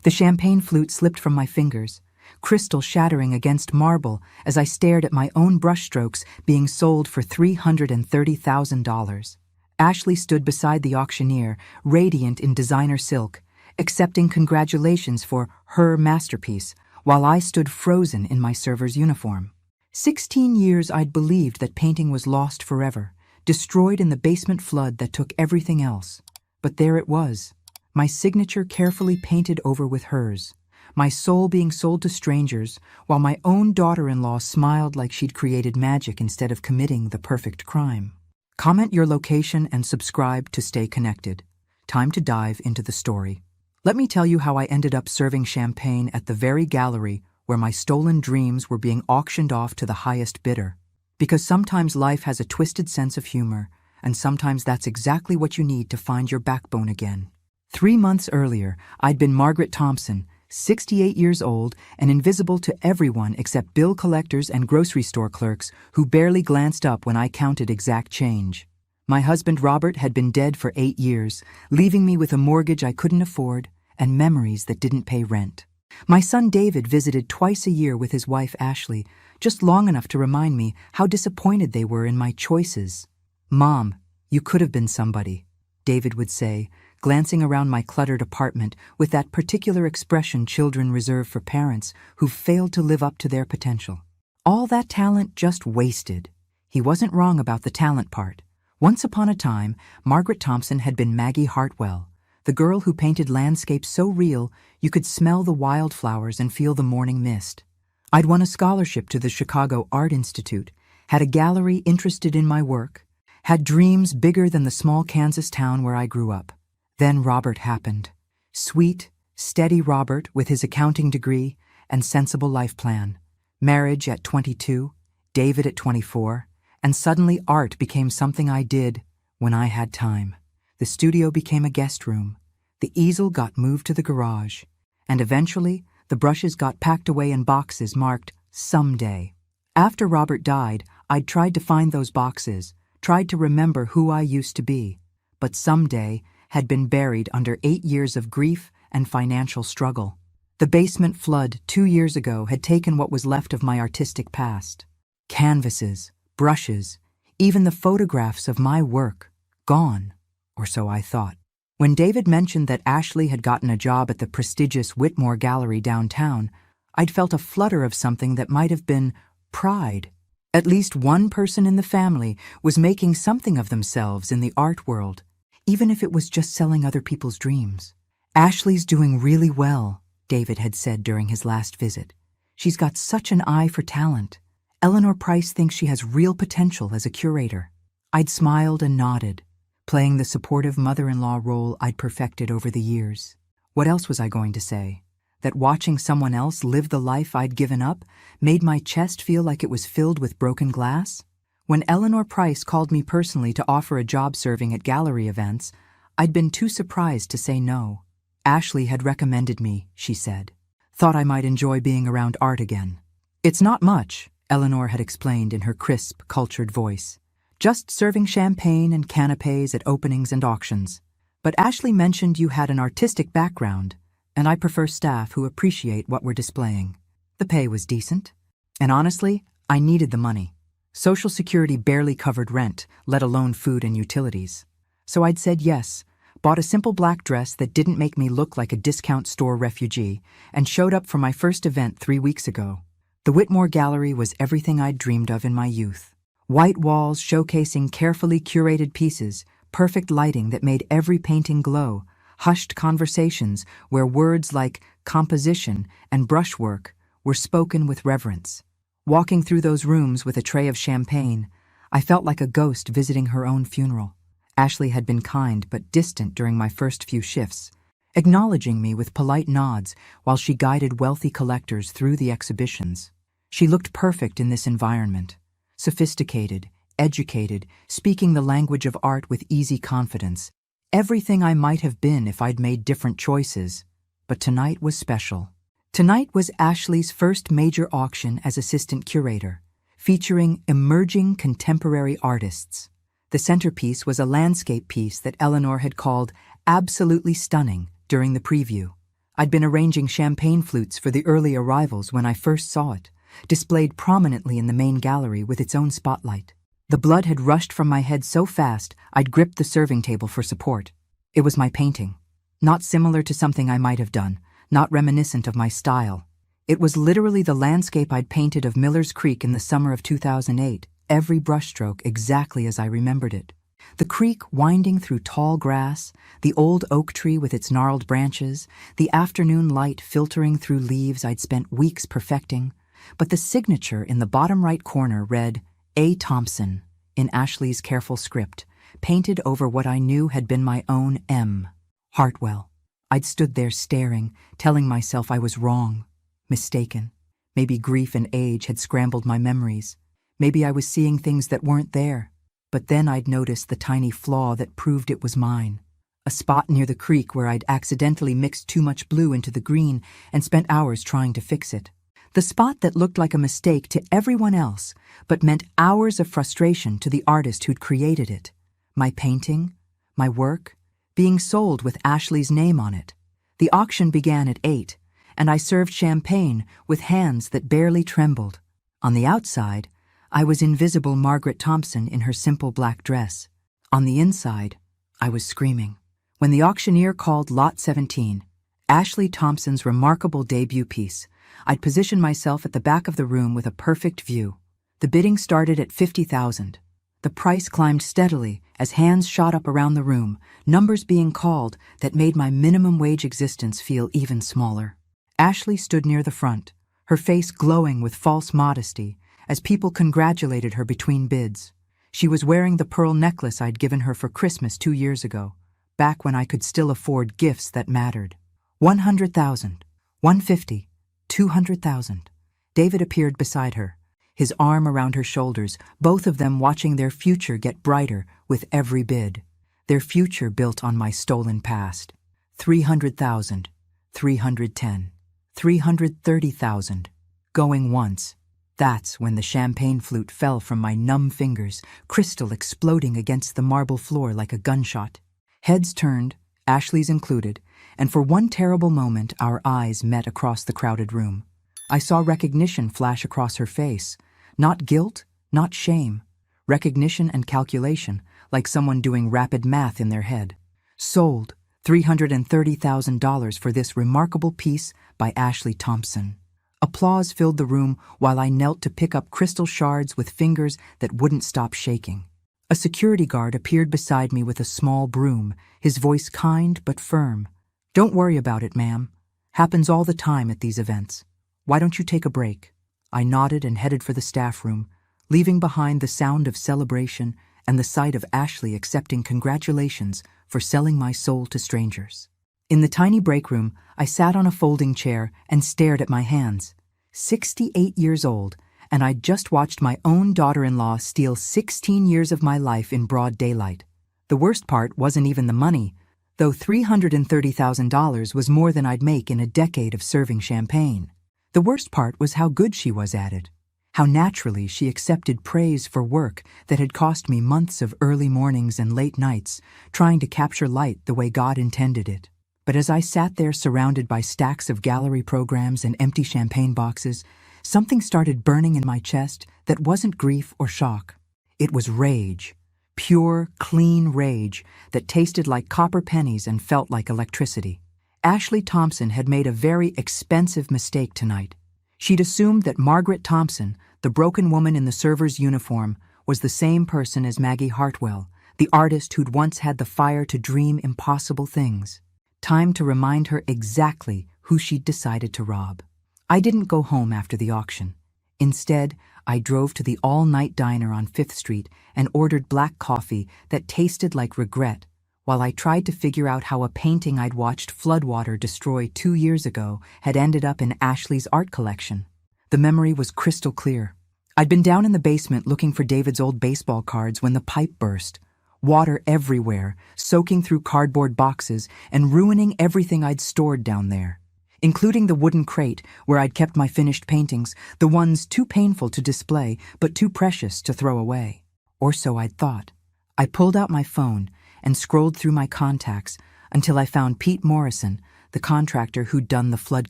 The champagne flute slipped from my fingers, crystal shattering against marble as I stared at my own brushstrokes being sold for $330,000. Ashley stood beside the auctioneer, radiant in designer silk, accepting congratulations for her masterpiece, while I stood frozen in my server's uniform. 16 years I'd believed that painting was lost forever, destroyed in the basement flood that took everything else. But there it was, my signature carefully painted over with hers, my soul being sold to strangers, while my own daughter-in-law smiled like she'd created magic instead of committing the perfect crime. Comment your location and subscribe to stay connected. Time to dive into the story. Let me tell you how I ended up serving champagne at the very gallery where my stolen dreams were being auctioned off to the highest bidder. Because sometimes life has a twisted sense of humor, and sometimes that's exactly what you need to find your backbone again. 3 months earlier, I'd been Margaret Thompson, 68 years old and invisible to everyone except bill collectors and grocery store clerks who barely glanced up when I counted exact change. My husband Robert had been dead for 8 years, leaving me with a mortgage I couldn't afford and memories that didn't pay rent. My son David visited twice a year with his wife Ashley, just long enough to remind me how disappointed they were in my choices. "Mom, you could have been somebody," David would say, glancing around my cluttered apartment with that particular expression children reserve for parents who've failed to live up to their potential. All that talent just wasted. He wasn't wrong about the talent part. Once upon a time, Margaret Thompson had been Maggie Hartwell, the girl who painted landscapes so real you could smell the wildflowers and feel the morning mist. I'd won a scholarship to the Chicago Art Institute, had a gallery interested in my work, had dreams bigger than the small Kansas town where I grew up. Then Robert happened. Sweet, steady Robert with his accounting degree and sensible life plan. Marriage at 22, David at 24, and suddenly art became something I did when I had time. The studio became a guest room. The easel got moved to the garage. And eventually, the brushes got packed away in boxes marked "Someday." After Robert died, I'd tried to find those boxes, tried to remember who I used to be. But someday had been buried under 8 years of grief and financial struggle. The basement flood 2 years ago had taken what was left of my artistic past. Canvases, brushes, even the photographs of my work, gone, or so I thought. When David mentioned that Ashley had gotten a job at the prestigious Whitmore Gallery downtown, I'd felt a flutter of something that might have been pride. At least one person in the family was making something of themselves in the art world, even if it was just selling other people's dreams. "Ashley's doing really well," David had said during his last visit. "She's got such an eye for talent. Eleanor Price thinks she has real potential as a curator." I'd smiled and nodded, playing the supportive mother-in-law role I'd perfected over the years. What else was I going to say? That watching someone else live the life I'd given up made my chest feel like it was filled with broken glass? When Eleanor Price called me personally to offer a job serving at gallery events, I'd been too surprised to say no. "Ashley had recommended me," she said. "Thought I might enjoy being around art again." "It's not much," Eleanor had explained in her crisp, cultured voice. "Just serving champagne and canapes at openings and auctions. But Ashley mentioned you had an artistic background, and I prefer staff who appreciate what we're displaying." The pay was decent. And honestly, I needed the money. Social Security barely covered rent, let alone food and utilities. So I'd said yes, bought a simple black dress that didn't make me look like a discount store refugee, and showed up for my first event 3 weeks ago. The Whitmore Gallery was everything I'd dreamed of in my youth. White walls showcasing carefully curated pieces, perfect lighting that made every painting glow, hushed conversations where words like composition and brushwork were spoken with reverence. Walking through those rooms with a tray of champagne, I felt like a ghost visiting her own funeral. Ashley had been kind but distant during my first few shifts, acknowledging me with polite nods while she guided wealthy collectors through the exhibitions. She looked perfect in this environment. Sophisticated, educated, speaking the language of art with easy confidence. Everything I might have been if I'd made different choices. But tonight was special. Tonight was Ashley's first major auction as assistant curator, featuring emerging contemporary artists. The centerpiece was a landscape piece that Eleanor had called absolutely stunning during the preview. I'd been arranging champagne flutes for the early arrivals when I first saw it, displayed prominently in the main gallery with its own spotlight. The blood had rushed from my head so fast I'd gripped the serving table for support. It was my painting. Not similar to something I might have done, not reminiscent of my style. It was literally the landscape I'd painted of Miller's Creek in the summer of 2008, every brushstroke exactly as I remembered it. The creek winding through tall grass, the old oak tree with its gnarled branches, the afternoon light filtering through leaves I'd spent weeks perfecting. But the signature in the bottom right corner read, A. Thompson, in Ashley's careful script, painted over what I knew had been my own M. Hartwell. I'd stood there staring, telling myself I was wrong, mistaken. Maybe grief and age had scrambled my memories. Maybe I was seeing things that weren't there. But then I'd noticed the tiny flaw that proved it was mine. A spot near the creek where I'd accidentally mixed too much blue into the green and spent hours trying to fix it. The spot that looked like a mistake to everyone else, but meant hours of frustration to the artist who'd created it. My painting, my work, being sold with Ashley's name on it. The auction began at 8, and I served champagne with hands that barely trembled. On the outside, I was invisible Margaret Thompson in her simple black dress. On the inside, I was screaming. When the auctioneer called Lot 17, Ashley Thompson's remarkable debut piece, I'd positioned myself at the back of the room with a perfect view. The bidding started at $50,000. The price climbed steadily as hands shot up around the room, numbers being called that made my minimum wage existence feel even smaller. Ashley stood near the front, her face glowing with false modesty, as people congratulated her between bids. She was wearing the pearl necklace I'd given her for Christmas 2 years ago, back when I could still afford gifts that mattered. 100,000, 150, 200,000. David appeared beside her, his arm around her shoulders, both of them watching their future get brighter with every bid. Their future built on my stolen past. 300,000, 310, 330,000. Going once. That's when the champagne flute fell from my numb fingers, crystal exploding against the marble floor like a gunshot. Heads turned, Ashley's included, and for one terrible moment our eyes met across the crowded room. I saw recognition flash across her face. Not guilt, not shame. Recognition and calculation, like someone doing rapid math in their head. Sold $330,000 for this remarkable piece by Ashley Thompson. Applause filled the room while I knelt to pick up crystal shards with fingers that wouldn't stop shaking. A security guard appeared beside me with a small broom, his voice kind but firm. "Don't worry about it, ma'am. Happens all the time at these events. Why don't you take a break?" I nodded and headed for the staff room, leaving behind the sound of celebration and the sight of Ashley accepting congratulations for selling my soul to strangers. In the tiny break room, I sat on a folding chair and stared at my hands. 68 years old, and I'd just watched my own daughter-in-law steal 16 years of my life in broad daylight. The worst part wasn't even the money, though $330,000 was more than I'd make in a decade of serving champagne. The worst part was how good she was at it. How naturally she accepted praise for work that had cost me months of early mornings and late nights, trying to capture light the way God intended it. But as I sat there surrounded by stacks of gallery programs and empty champagne boxes, something started burning in my chest that wasn't grief or shock. It was rage. Pure, clean rage that tasted like copper pennies and felt like electricity. Ashley Thompson had made a very expensive mistake tonight. She'd assumed that Margaret Thompson, the broken woman in the server's uniform, was the same person as Maggie Hartwell, the artist who'd once had the fire to dream impossible things. Time to remind her exactly who she'd decided to rob. I didn't go home after the auction. Instead, I drove to the all-night diner on 5th Street and ordered black coffee that tasted like regret while I tried to figure out how a painting I'd watched floodwater destroy 2 years ago had ended up in Ashley's art collection. The memory was crystal clear. I'd been down in the basement looking for David's old baseball cards when the pipe burst. Water everywhere, soaking through cardboard boxes and ruining everything I'd stored down there, including the wooden crate where I'd kept my finished paintings, the ones too painful to display but too precious to throw away. Or so I'd thought. I pulled out my phone and scrolled through my contacts until I found Pete Morrison, the contractor who'd done the flood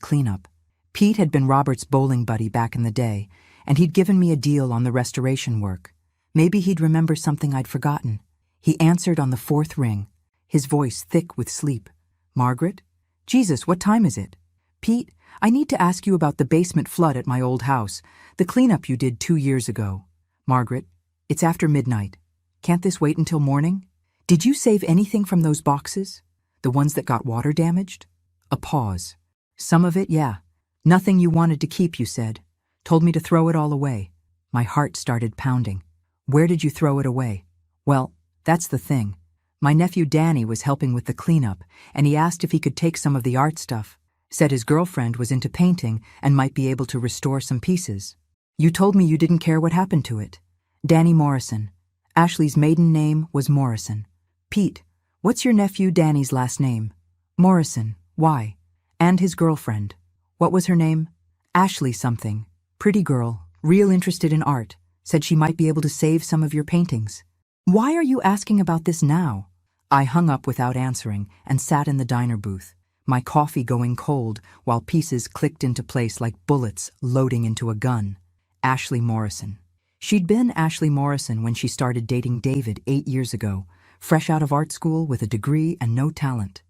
cleanup. Pete had been Robert's bowling buddy back in the day, and he'd given me a deal on the restoration work. Maybe he'd remember something I'd forgotten. He answered on the fourth ring, his voice thick with sleep. "Margaret? Jesus, what time is it?" "Pete, I need to ask you about the basement flood at my old house, the cleanup you did 2 years ago." "Margaret, it's after midnight. Can't this wait until morning?" "Did you save anything from those boxes? The ones that got water damaged?" A pause. "Some of it, yeah. Nothing you wanted to keep, you said. Told me to throw it all away." My heart started pounding. "Where did you throw it away?" "Well, that's the thing. My nephew Danny was helping with the cleanup, and he asked if he could take some of the art stuff. Said his girlfriend was into painting and might be able to restore some pieces." "You told me you didn't care what happened to it." "Danny Morrison. Ashley's maiden name was Morrison." "Pete, what's your nephew Danny's last name?" "Morrison. Why?" "And his girlfriend. What was her name?" "Ashley something. Pretty girl, real interested in art. Said she might be able to save some of your paintings." "Why are you asking about this now?" I hung up without answering and sat in the diner booth, my coffee going cold while pieces clicked into place like bullets loading into a gun. Ashley Morrison. She'd been Ashley Morrison when she started dating David 8 years ago, fresh out of art school with a degree and no talent.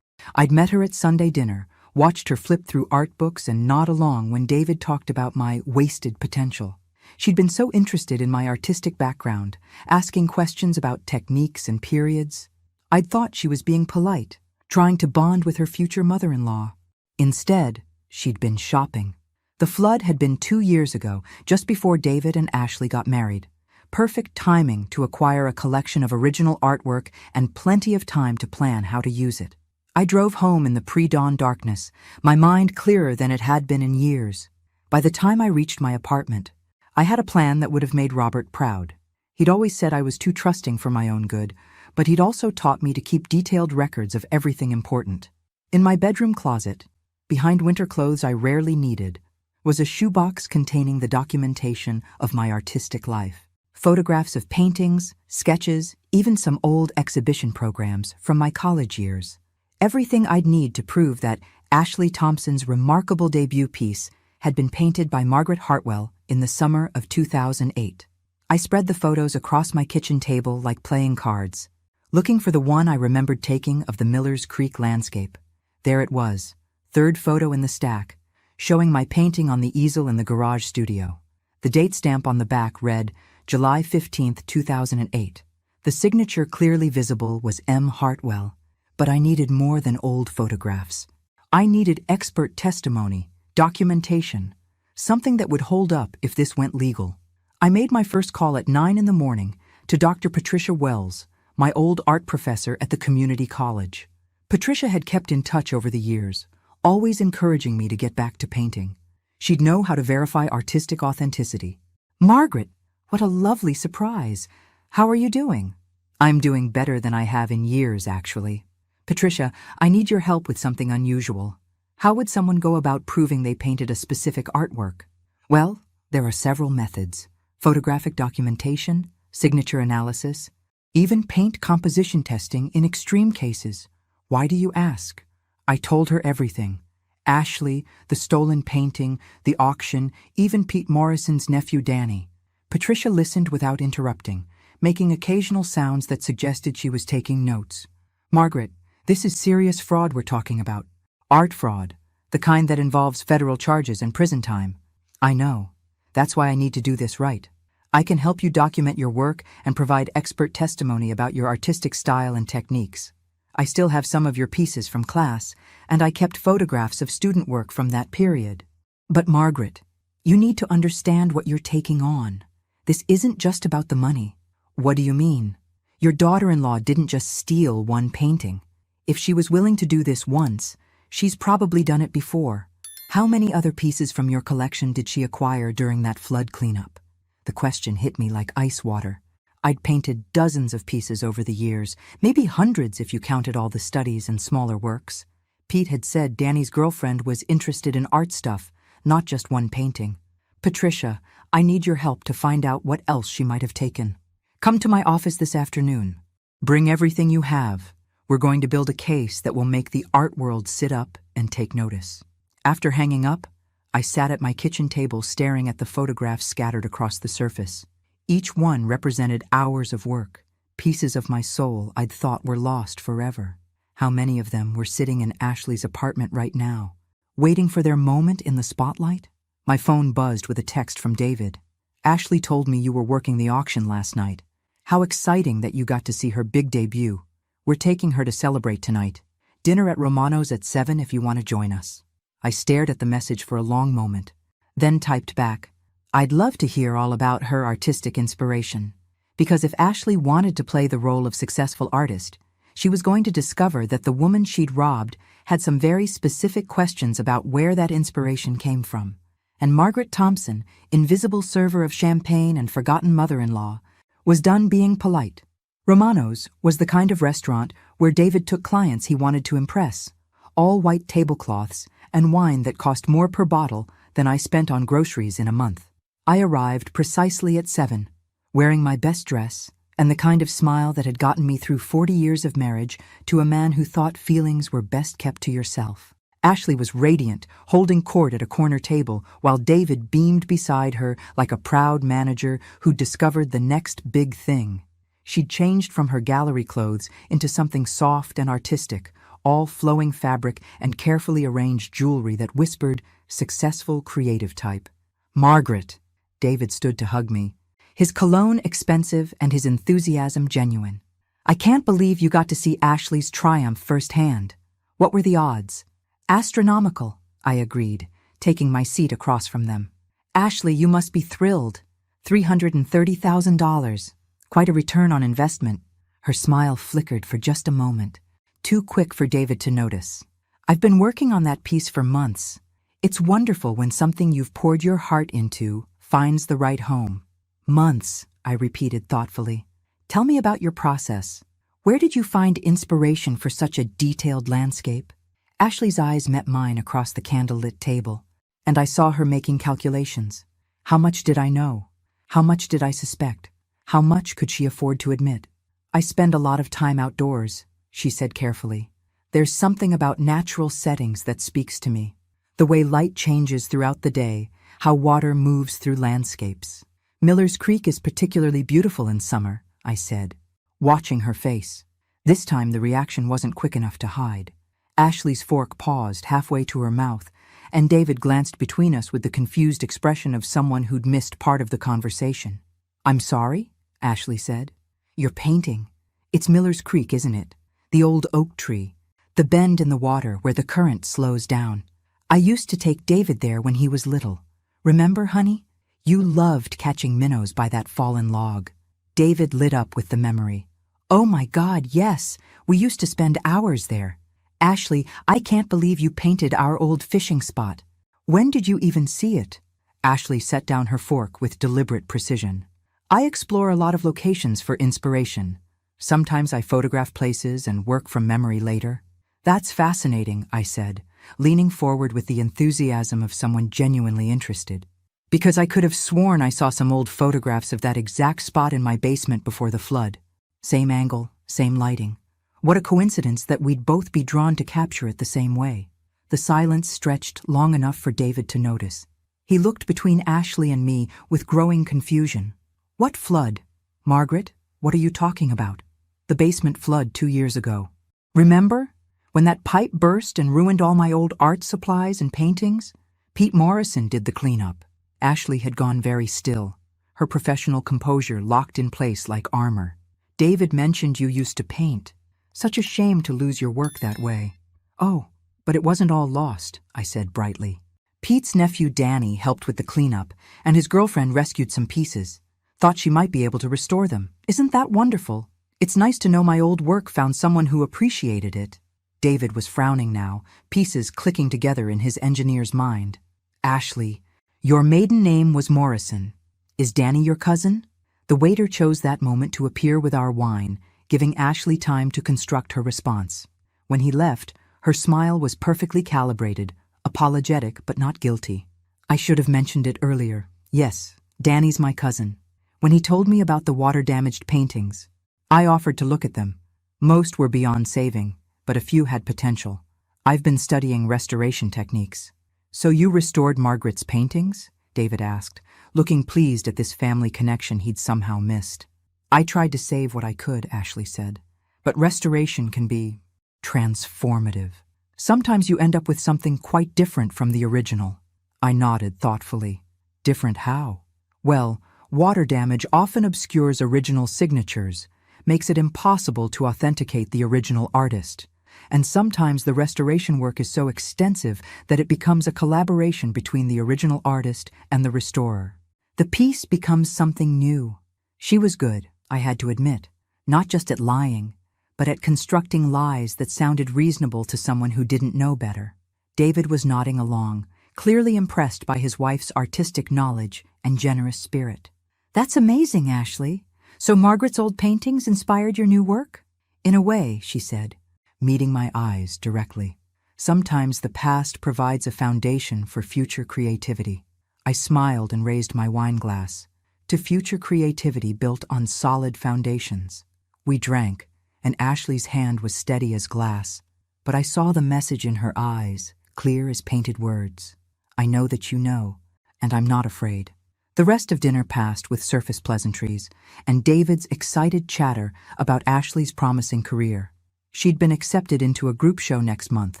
I'd met her at Sunday dinner, watched her flip through art books and nod along when David talked about my wasted potential. She'd been so interested in my artistic background, asking questions about techniques and periods. I'd thought she was being polite, trying to bond with her future mother-in-law. Instead, she'd been shopping. The flood had been 2 years ago, just before David and Ashley got married. Perfect timing to acquire a collection of original artwork and plenty of time to plan how to use it. I drove home in the pre-dawn darkness, my mind clearer than it had been in years. By the time I reached my apartment, I had a plan that would have made Robert proud. He'd always said I was too trusting for my own good, but he'd also taught me to keep detailed records of everything important. In my bedroom closet, behind winter clothes I rarely needed, was a shoebox containing the documentation of my artistic life. Photographs of paintings, sketches, even some old exhibition programs from my college years. Everything I'd need to prove that Ashley Thompson's remarkable debut piece had been painted by Margaret Hartwell in the summer of 2008. I spread the photos across my kitchen table like playing cards, looking for the one I remembered taking of the Millers Creek landscape. There it was, third photo in the stack, showing my painting on the easel in the garage studio. The date stamp on the back read July 15, 2008. The signature clearly visible was M. Hartwell. But I needed more than old photographs. I needed expert testimony, documentation, something that would hold up if this went legal. I made my first call at 9 in the morning to Dr. Patricia Wells, my old art professor at the community college. Patricia had kept in touch over the years, always encouraging me to get back to painting. She'd know how to verify artistic authenticity. "Margaret, what a lovely surprise. How are you doing?" "I'm doing better than I have in years, actually. Patricia, I need your help with something unusual. How would someone go about proving they painted a specific artwork?" "Well, there are several methods. Photographic documentation, signature analysis, even paint composition testing in extreme cases. Why do you ask?" I told her everything. Ashley, the stolen painting, the auction, even Pete Morrison's nephew Danny. Patricia listened without interrupting, making occasional sounds that suggested she was taking notes. "Margaret, this is serious fraud we're talking about. Art fraud, the kind that involves federal charges and prison time." "I know. That's why I need to do this right. I can help you document your work and provide expert testimony about your artistic style and techniques. I still have some of your pieces from class, and I kept photographs of student work from that period." "But Margaret, you need to understand what you're taking on. This isn't just about the money." "What do you mean?" "Your daughter-in-law didn't just steal one painting. If she was willing to do this once, she's probably done it before. How many other pieces from your collection did she acquire during that flood cleanup?" The question hit me like ice water. I'd painted dozens of pieces over the years, maybe hundreds if you counted all the studies and smaller works. Pete had said Danny's girlfriend was interested in art stuff, not just one painting. "Patricia, I need your help to find out what else she might have taken. Come to my office this afternoon. Bring everything you have. We're going to build a case that will make the art world sit up and take notice. After hanging up, I sat at my kitchen table staring at the photographs scattered across the surface. Each one represented hours of work, pieces of my soul I'd thought were lost forever. How many of them were sitting in Ashley's apartment right now, waiting for their moment in the spotlight? My phone buzzed with a text from David. Ashley told me you were working the auction last night. How exciting that you got to see her big debut. We're taking her to celebrate tonight. Dinner at Romano's at 7 if you want to join us. I stared at the message for a long moment, then typed back, I'd love to hear all about her artistic inspiration. Because if Ashley wanted to play the role of successful artist, she was going to discover that the woman she'd robbed had some very specific questions about where that inspiration came from. And Margaret Thompson, invisible server of champagne and forgotten mother-in-law, was done being polite. Romano's was the kind of restaurant where David took clients he wanted to impress. All white tablecloths and wine that cost more per bottle than I spent on groceries in a month. I arrived precisely at 7, wearing my best dress and the kind of smile that had gotten me through 40 years of marriage to a man who thought feelings were best kept to yourself. Ashley was radiant, holding court at a corner table, while David beamed beside her like a proud manager who'd discovered the next big thing. She'd changed from her gallery clothes into something soft and artistic, all flowing fabric and carefully arranged jewelry that whispered, successful creative type. Margaret! David stood to hug me, his cologne expensive and his enthusiasm genuine. I can't believe you got to see Ashley's triumph firsthand. What were the odds? Astronomical, I agreed, taking my seat across from them. Ashley, you must be thrilled. $330,000. Quite a return on investment. Her smile flickered for just a moment, too quick for David to notice. I've been working on that piece for months. It's wonderful when something you've poured your heart into finds the right home. Months, I repeated thoughtfully. Tell me about your process. Where did you find inspiration for such a detailed landscape? Ashley's eyes met mine across the candlelit table, and I saw her making calculations. How much did I know? How much did I suspect? How much could she afford to admit? I spend a lot of time outdoors, she said carefully. There's something about natural settings that speaks to me. The way light changes throughout the day, how water moves through landscapes. Miller's Creek is particularly beautiful in summer, I said, watching her face. This time the reaction wasn't quick enough to hide. Ashley's fork paused halfway to her mouth, and David glanced between us with the confused expression of someone who'd missed part of the conversation. I'm sorry? Ashley said. You're painting. It's Miller's Creek, isn't it? The old oak tree. The bend in the water where the current slows down. I used to take David there when he was little. Remember, honey? You loved catching minnows by that fallen log. David lit up with the memory. Oh my God, yes. We used to spend hours there. Ashley, I can't believe you painted our old fishing spot. When did you even see it? Ashley set down her fork with deliberate precision. I explore a lot of locations for inspiration. Sometimes I photograph places and work from memory later. That's fascinating, I said, leaning forward with the enthusiasm of someone genuinely interested. Because I could have sworn I saw some old photographs of that exact spot in my basement before the flood. Same angle, same lighting. What a coincidence that we'd both be drawn to capture it the same way. The silence stretched long enough for David to notice. He looked between Ashley and me with growing confusion. What flood? Margaret, what are you talking about? The basement flood 2 years ago. Remember? When that pipe burst and ruined all my old art supplies and paintings? Pete Morrison did the cleanup. Ashley had gone very still, her professional composure locked in place like armor. David mentioned you used to paint. Such a shame to lose your work that way. Oh, but it wasn't all lost, I said brightly. Pete's nephew Danny helped with the cleanup, and his girlfriend rescued some pieces. Thought she might be able to restore them. Isn't that wonderful? It's nice to know my old work found someone who appreciated it. David was frowning now, pieces clicking together in his engineer's mind. Ashley, your maiden name was Morrison. Is Danny your cousin? The waiter chose that moment to appear with our wine, giving Ashley time to construct her response. When he left, her smile was perfectly calibrated, apologetic but not guilty. I should have mentioned it earlier. Yes, Danny's my cousin. When he told me about the water-damaged paintings, I offered to look at them, Most were beyond saving, but a few had potential. I've been studying restoration techniques. So you restored Margaret's paintings? David asked, looking pleased at this family connection he'd somehow missed. I tried to save what I could, Ashley said. But restoration can be transformative. Sometimes you end up with something quite different from the original. I nodded thoughtfully. Different how? Well, water damage often obscures original signatures, makes it impossible to authenticate the original artist. And sometimes the restoration work is so extensive that it becomes a collaboration between the original artist and the restorer. The piece becomes something new. She was good, I had to admit, not just at lying, but at constructing lies that sounded reasonable to someone who didn't know better. David was nodding along, clearly impressed by his wife's artistic knowledge and generous spirit. That's amazing, Ashley. So Margaret's old paintings inspired your new work? In a way, she said, meeting my eyes directly. Sometimes the past provides a foundation for future creativity. I smiled and raised my wine glass. To future creativity built on solid foundations. We drank, and Ashley's hand was steady as glass, but I saw the message in her eyes, clear as painted words. I know that you know, and I'm not afraid. The rest of dinner passed with surface pleasantries, and David's excited chatter about Ashley's promising career. She'd been accepted into a group show next month,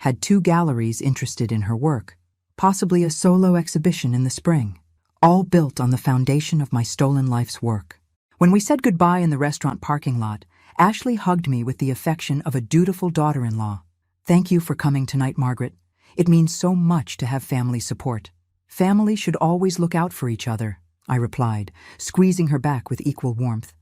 had 2 galleries interested in her work, possibly a solo exhibition in the spring, all built on the foundation of my stolen life's work. When we said goodbye in the restaurant parking lot, Ashley hugged me with the affection of a dutiful daughter-in-law. Thank you for coming tonight, Margaret. It means so much to have family support. Family should always look out for each other, I replied, squeezing her back with equal warmth.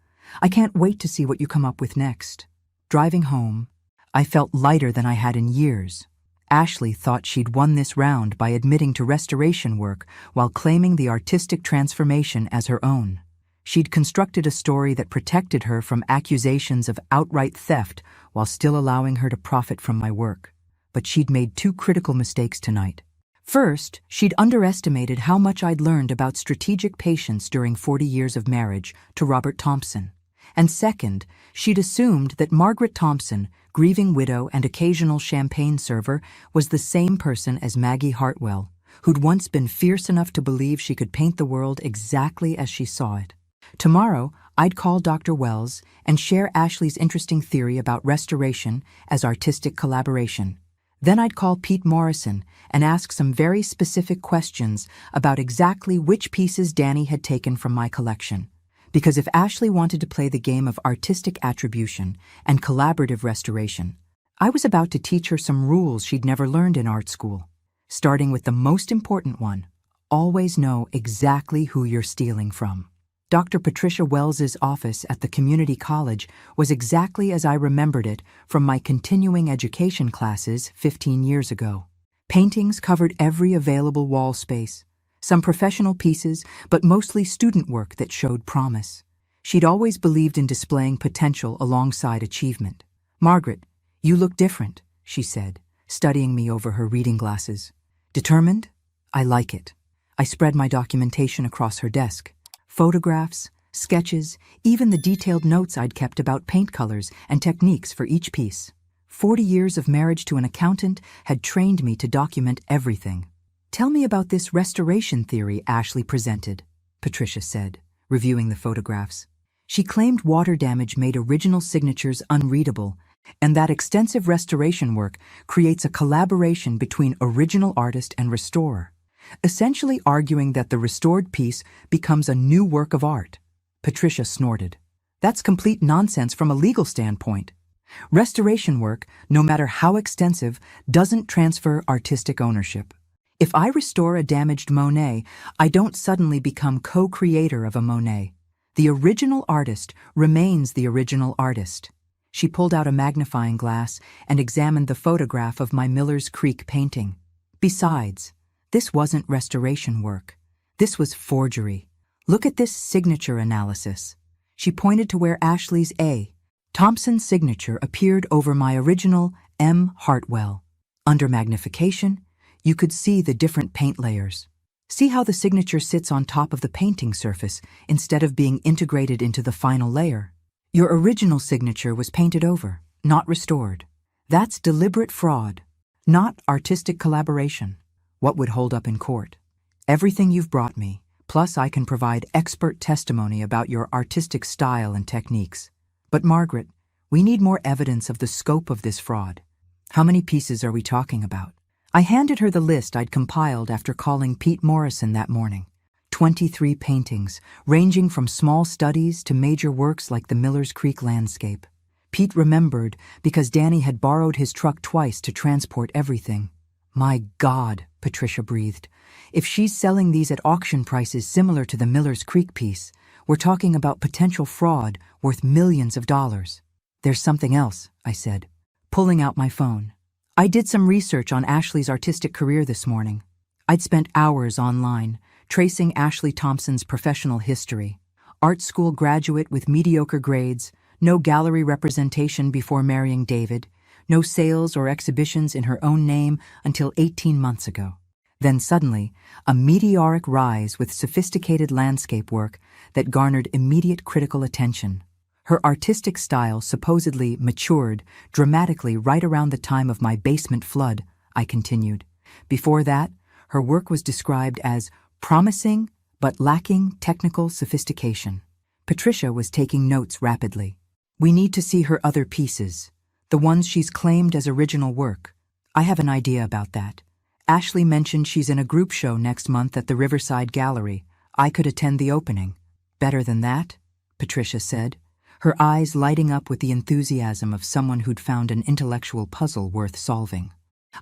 I can't wait to see what you come up with next. Driving home, I felt lighter than I had in years. Ashley thought she'd won this round by admitting to restoration work while claiming the artistic transformation as her own. She'd constructed a story that protected her from accusations of outright theft while still allowing her to profit from my work. But she'd made 2 critical mistakes tonight. First, she'd underestimated how much I'd learned about strategic patience during 40 years of marriage to Robert Thompson. And second, she'd assumed that Margaret Thompson, grieving widow and occasional champagne server, was the same person as Maggie Hartwell, who'd once been fierce enough to believe she could paint the world exactly as she saw it. Tomorrow, I'd call Dr. Wells and share Ashley's interesting theory about restoration as artistic collaboration. Then I'd call Pete Morrison and ask some very specific questions about exactly which pieces Danny had taken from my collection. Because if Ashley wanted to play the game of artistic attribution and collaborative restoration, I was about to teach her some rules she'd never learned in art school. Starting with the most important one, always know exactly who you're stealing from. Dr. Patricia Wells's office at the community college was exactly as I remembered it from my continuing education classes 15 years ago. Paintings covered every available wall space, some professional pieces, but mostly student work that showed promise. She'd always believed in displaying potential alongside achievement. "Margaret, you look different," she said, studying me over her reading glasses. "Determined? I like it." I spread my documentation across her desk. Photographs, sketches, even the detailed notes I'd kept about paint colors and techniques for each piece. 40 years of marriage to an accountant had trained me to document everything. "Tell me about this restoration theory Ashley presented," Patricia said, reviewing the photographs. She claimed water damage made original signatures unreadable, and that extensive restoration work creates a collaboration between original artist and restorer, essentially arguing that the restored piece becomes a new work of art. Patricia snorted. "That's complete nonsense from a legal standpoint. Restoration work, no matter how extensive, doesn't transfer artistic ownership. If I restore a damaged Monet, I don't suddenly become co-creator of a Monet. The original artist remains the original artist." She pulled out a magnifying glass and examined the photograph of my Miller's Creek painting. "Besides, this wasn't restoration work. This was forgery. Look at this signature analysis." She pointed to where Ashley's A. Thompson's signature appeared over my original M. Hartwell. Under magnification, you could see the different paint layers. See how the signature sits on top of the painting surface instead of being integrated into the final layer? Your original signature was painted over, not restored. That's deliberate fraud, not artistic collaboration. What would hold up in court? Everything you've brought me, plus I can provide expert testimony about your artistic style and techniques. But Margaret, we need more evidence of the scope of this fraud. How many pieces are we talking about? I handed her the list I'd compiled after calling Pete Morrison that morning. 23 paintings, ranging from small studies to major works like the Miller's Creek landscape. Pete remembered because Danny had borrowed his truck twice to transport everything. My God, Patricia breathed. If she's selling these at auction prices similar to the Miller's Creek piece, we're talking about potential fraud worth millions of dollars. There's something else, I said, pulling out my phone. I did some research on Ashley's artistic career this morning. I'd spent hours online, tracing Ashley Thompson's professional history. Art school graduate with mediocre grades, no gallery representation before marrying David, no sales or exhibitions in her own name until 18 months ago. Then suddenly, a meteoric rise with sophisticated landscape work that garnered immediate critical attention. Her artistic style supposedly matured dramatically right around the time of my basement flood, I continued. Before that, her work was described as promising but lacking technical sophistication. Patricia was taking notes rapidly. We need to see her other pieces, the ones she's claimed as original work. I have an idea about that. Ashley mentioned she's in a group show next month at the Riverside Gallery. I could attend the opening. Better than that? Patricia said, her eyes lighting up with the enthusiasm of someone who'd found an intellectual puzzle worth solving.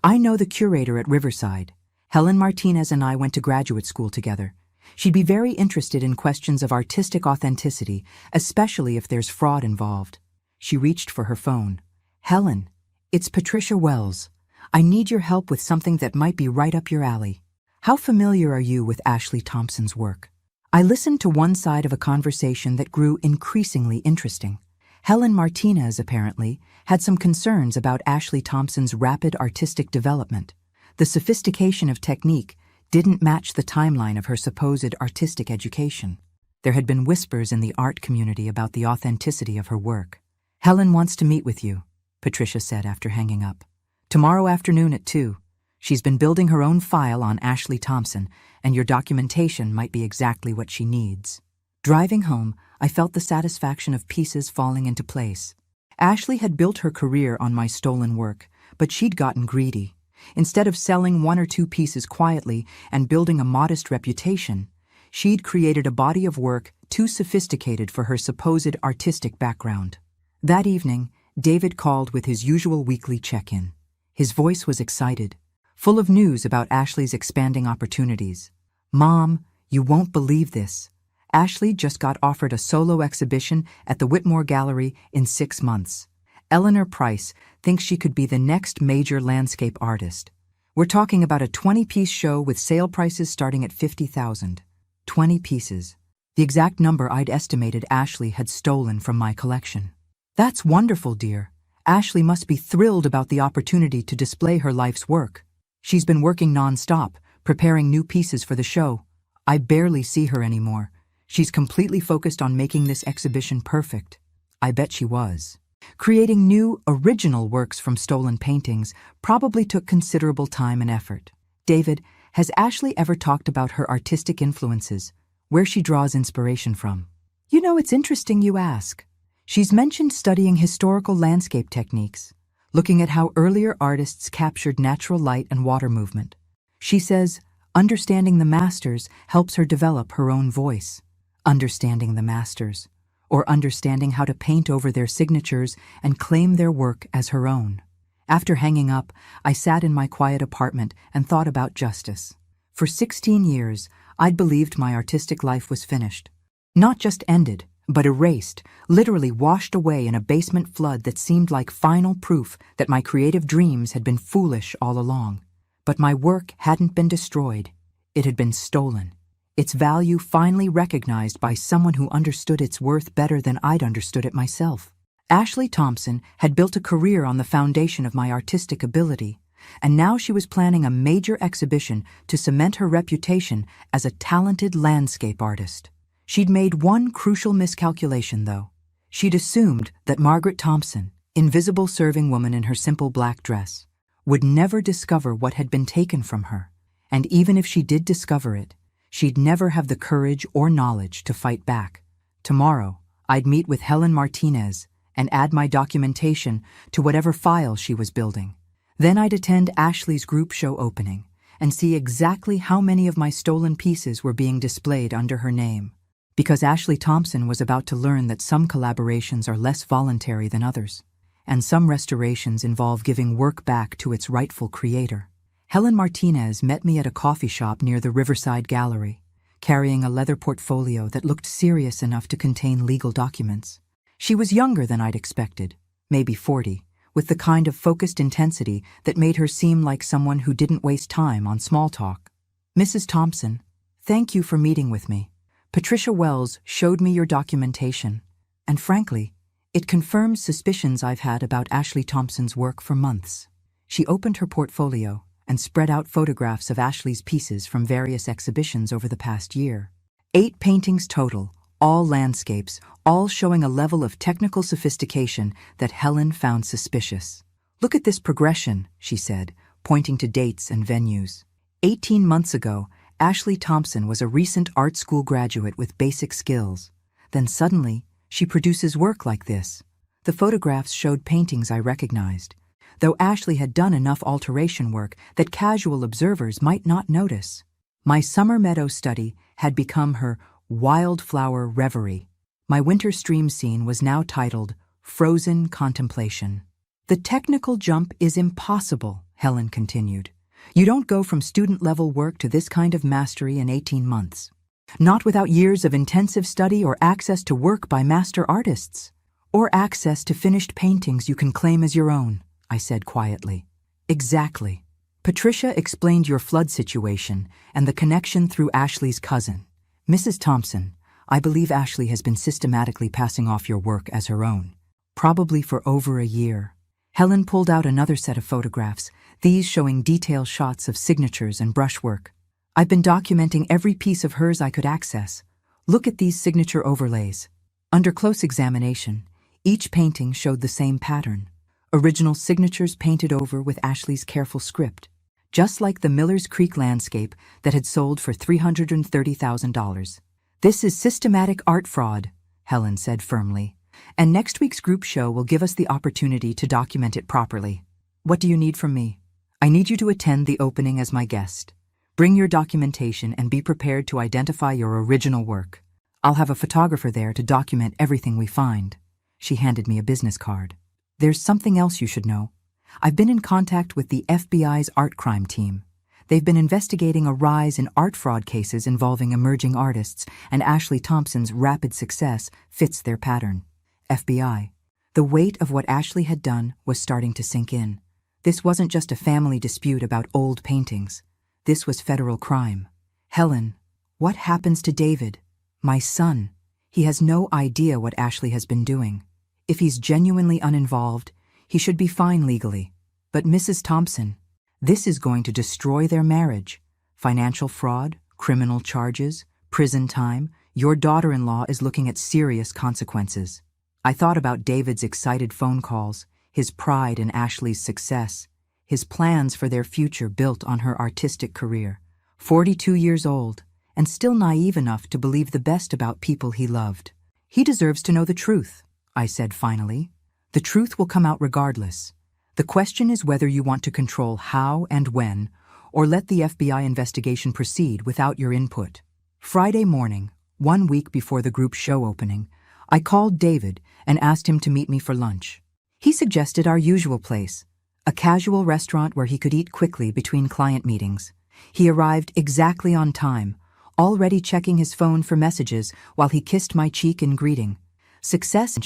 I know the curator at Riverside. Helen Martinez and I went to graduate school together. She'd be very interested in questions of artistic authenticity, especially if there's fraud involved. She reached for her phone. Helen, it's Patricia Wells. I need your help with something that might be right up your alley. How familiar are you with Ashley Thompson's work? I listened to one side of a conversation that grew increasingly interesting. Helen Martinez, apparently, had some concerns about Ashley Thompson's rapid artistic development. The sophistication of technique didn't match the timeline of her supposed artistic education. There had been whispers in the art community about the authenticity of her work. Helen wants to meet with you, Patricia said after hanging up. Tomorrow afternoon at 2. She's been building her own file on Ashley Thompson, and your documentation might be exactly what she needs. Driving home, I felt the satisfaction of pieces falling into place. Ashley had built her career on my stolen work, but she'd gotten greedy. Instead of selling 1 or 2 pieces quietly and building a modest reputation, she'd created a body of work too sophisticated for her supposed artistic background. That evening, David called with his usual weekly check-in. His voice was excited, full of news about Ashley's expanding opportunities. Mom, you won't believe this. Ashley just got offered a solo exhibition at the Whitmore Gallery in 6 months. Eleanor Price thinks she could be the next major landscape artist. We're talking about a 20-piece show with sale prices starting at $50,000. 20 pieces. The exact number I'd estimated Ashley had stolen from my collection. That's wonderful, dear. Ashley must be thrilled about the opportunity to display her life's work. She's been working non-stop, preparing new pieces for the show. I barely see her anymore. She's completely focused on making this exhibition perfect. I bet she was. Creating new, original works from stolen paintings probably took considerable time and effort. David, has Ashley ever talked about her artistic influences, where she draws inspiration from? You know, it's interesting you ask. She's mentioned studying historical landscape techniques, looking at how earlier artists captured natural light and water movement. She says, understanding the masters helps her develop her own voice. Understanding the masters, or understanding how to paint over their signatures and claim their work as her own. After hanging up, I sat in my quiet apartment and thought about justice. For 16 years, I'd believed my artistic life was finished. Not just ended, but erased, literally washed away in a basement flood that seemed like final proof that my creative dreams had been foolish all along. But my work hadn't been destroyed. It had been stolen. Its value finally recognized by someone who understood its worth better than I'd understood it myself. Ashley Thompson had built a career on the foundation of my artistic ability, and now she was planning a major exhibition to cement her reputation as a talented landscape artist. She'd made one crucial miscalculation, though. She'd assumed that Margaret Thompson, invisible serving woman in her simple black dress, would never discover what had been taken from her, and even if she did discover it, she'd never have the courage or knowledge to fight back. Tomorrow, I'd meet with Helen Martinez and add my documentation to whatever file she was building. Then I'd attend Ashley's group show opening and see exactly how many of my stolen pieces were being displayed under her name. Because Ashley Thompson was about to learn that some collaborations are less voluntary than others, and some restorations involve giving work back to its rightful creator. Helen Martinez met me at a coffee shop near the Riverside Gallery, carrying a leather portfolio that looked serious enough to contain legal documents. She was younger than I'd expected, maybe 40, with the kind of focused intensity that made her seem like someone who didn't waste time on small talk. "Mrs. Thompson, thank you for meeting with me. Patricia Wells showed me your documentation, and frankly, it confirms suspicions I've had about Ashley Thompson's work for months." She opened her portfolio and spread out photographs of Ashley's pieces from various exhibitions over the past year. 8 paintings total, all landscapes, all showing a level of technical sophistication that Helen found suspicious. "Look at this progression," she said, pointing to dates and venues. 18 months ago, Ashley Thompson was a recent art school graduate with basic skills. Then suddenly, she produces work like this. The photographs showed paintings I recognized, though Ashley had done enough alteration work that casual observers might not notice. My summer meadow study had become her wildflower reverie. My winter stream scene was now titled Frozen Contemplation. "The technical jump is impossible," Helen continued. "You don't go from student-level work to this kind of mastery in 18 months. Not without years of intensive study or access to work by master artists. Or access to finished paintings you can claim as your own," I said quietly. "Exactly. Patricia explained your flood situation and the connection through Ashley's cousin. Mrs. Thompson, I believe Ashley has been systematically passing off your work as her own, probably for over a year." Helen pulled out another set of photographs, these showing detailed shots of signatures and brushwork. "I've been documenting every piece of hers I could access. Look at these signature overlays." Under close examination, each painting showed the same pattern. Original signatures painted over with Ashley's careful script, just like the Miller's Creek landscape that had sold for $330,000. "This is systematic art fraud," Helen said firmly, "and next week's group show will give us the opportunity to document it properly. What do you need from me?" "I need you to attend the opening as my guest. Bring your documentation and be prepared to identify your original work. I'll have a photographer there to document everything we find." She handed me a business card. "There's something else you should know. I've been in contact with the FBI's art crime team. They've been investigating a rise in art fraud cases involving emerging artists, and Ashley Thompson's rapid success fits their pattern." FBI. The weight of what Ashley had done was starting to sink in. This wasn't just a family dispute about old paintings. This was federal crime. "Helen, what happens to David? My son. He has no idea what Ashley has been doing. If he's genuinely uninvolved, he should be fine legally. But Mrs. Thompson, this is going to destroy their marriage. Financial fraud, criminal charges, prison time. Your daughter-in-law is looking at serious consequences." I thought about David's excited phone calls, his pride in Ashley's success, his plans for their future built on her artistic career. 42 years old, and still naive enough to believe the best about people he loved. "He deserves to know the truth," I said finally. "The truth will come out regardless. The question is whether you want to control how and when, or let the FBI investigation proceed without your input." Friday morning, 1 week before the group show opening, I called David and asked him to meet me for lunch. He suggested our usual place, a casual restaurant where he could eat quickly between client meetings. He arrived exactly on time, already checking his phone for messages while he kissed my cheek in greeting. "Success?"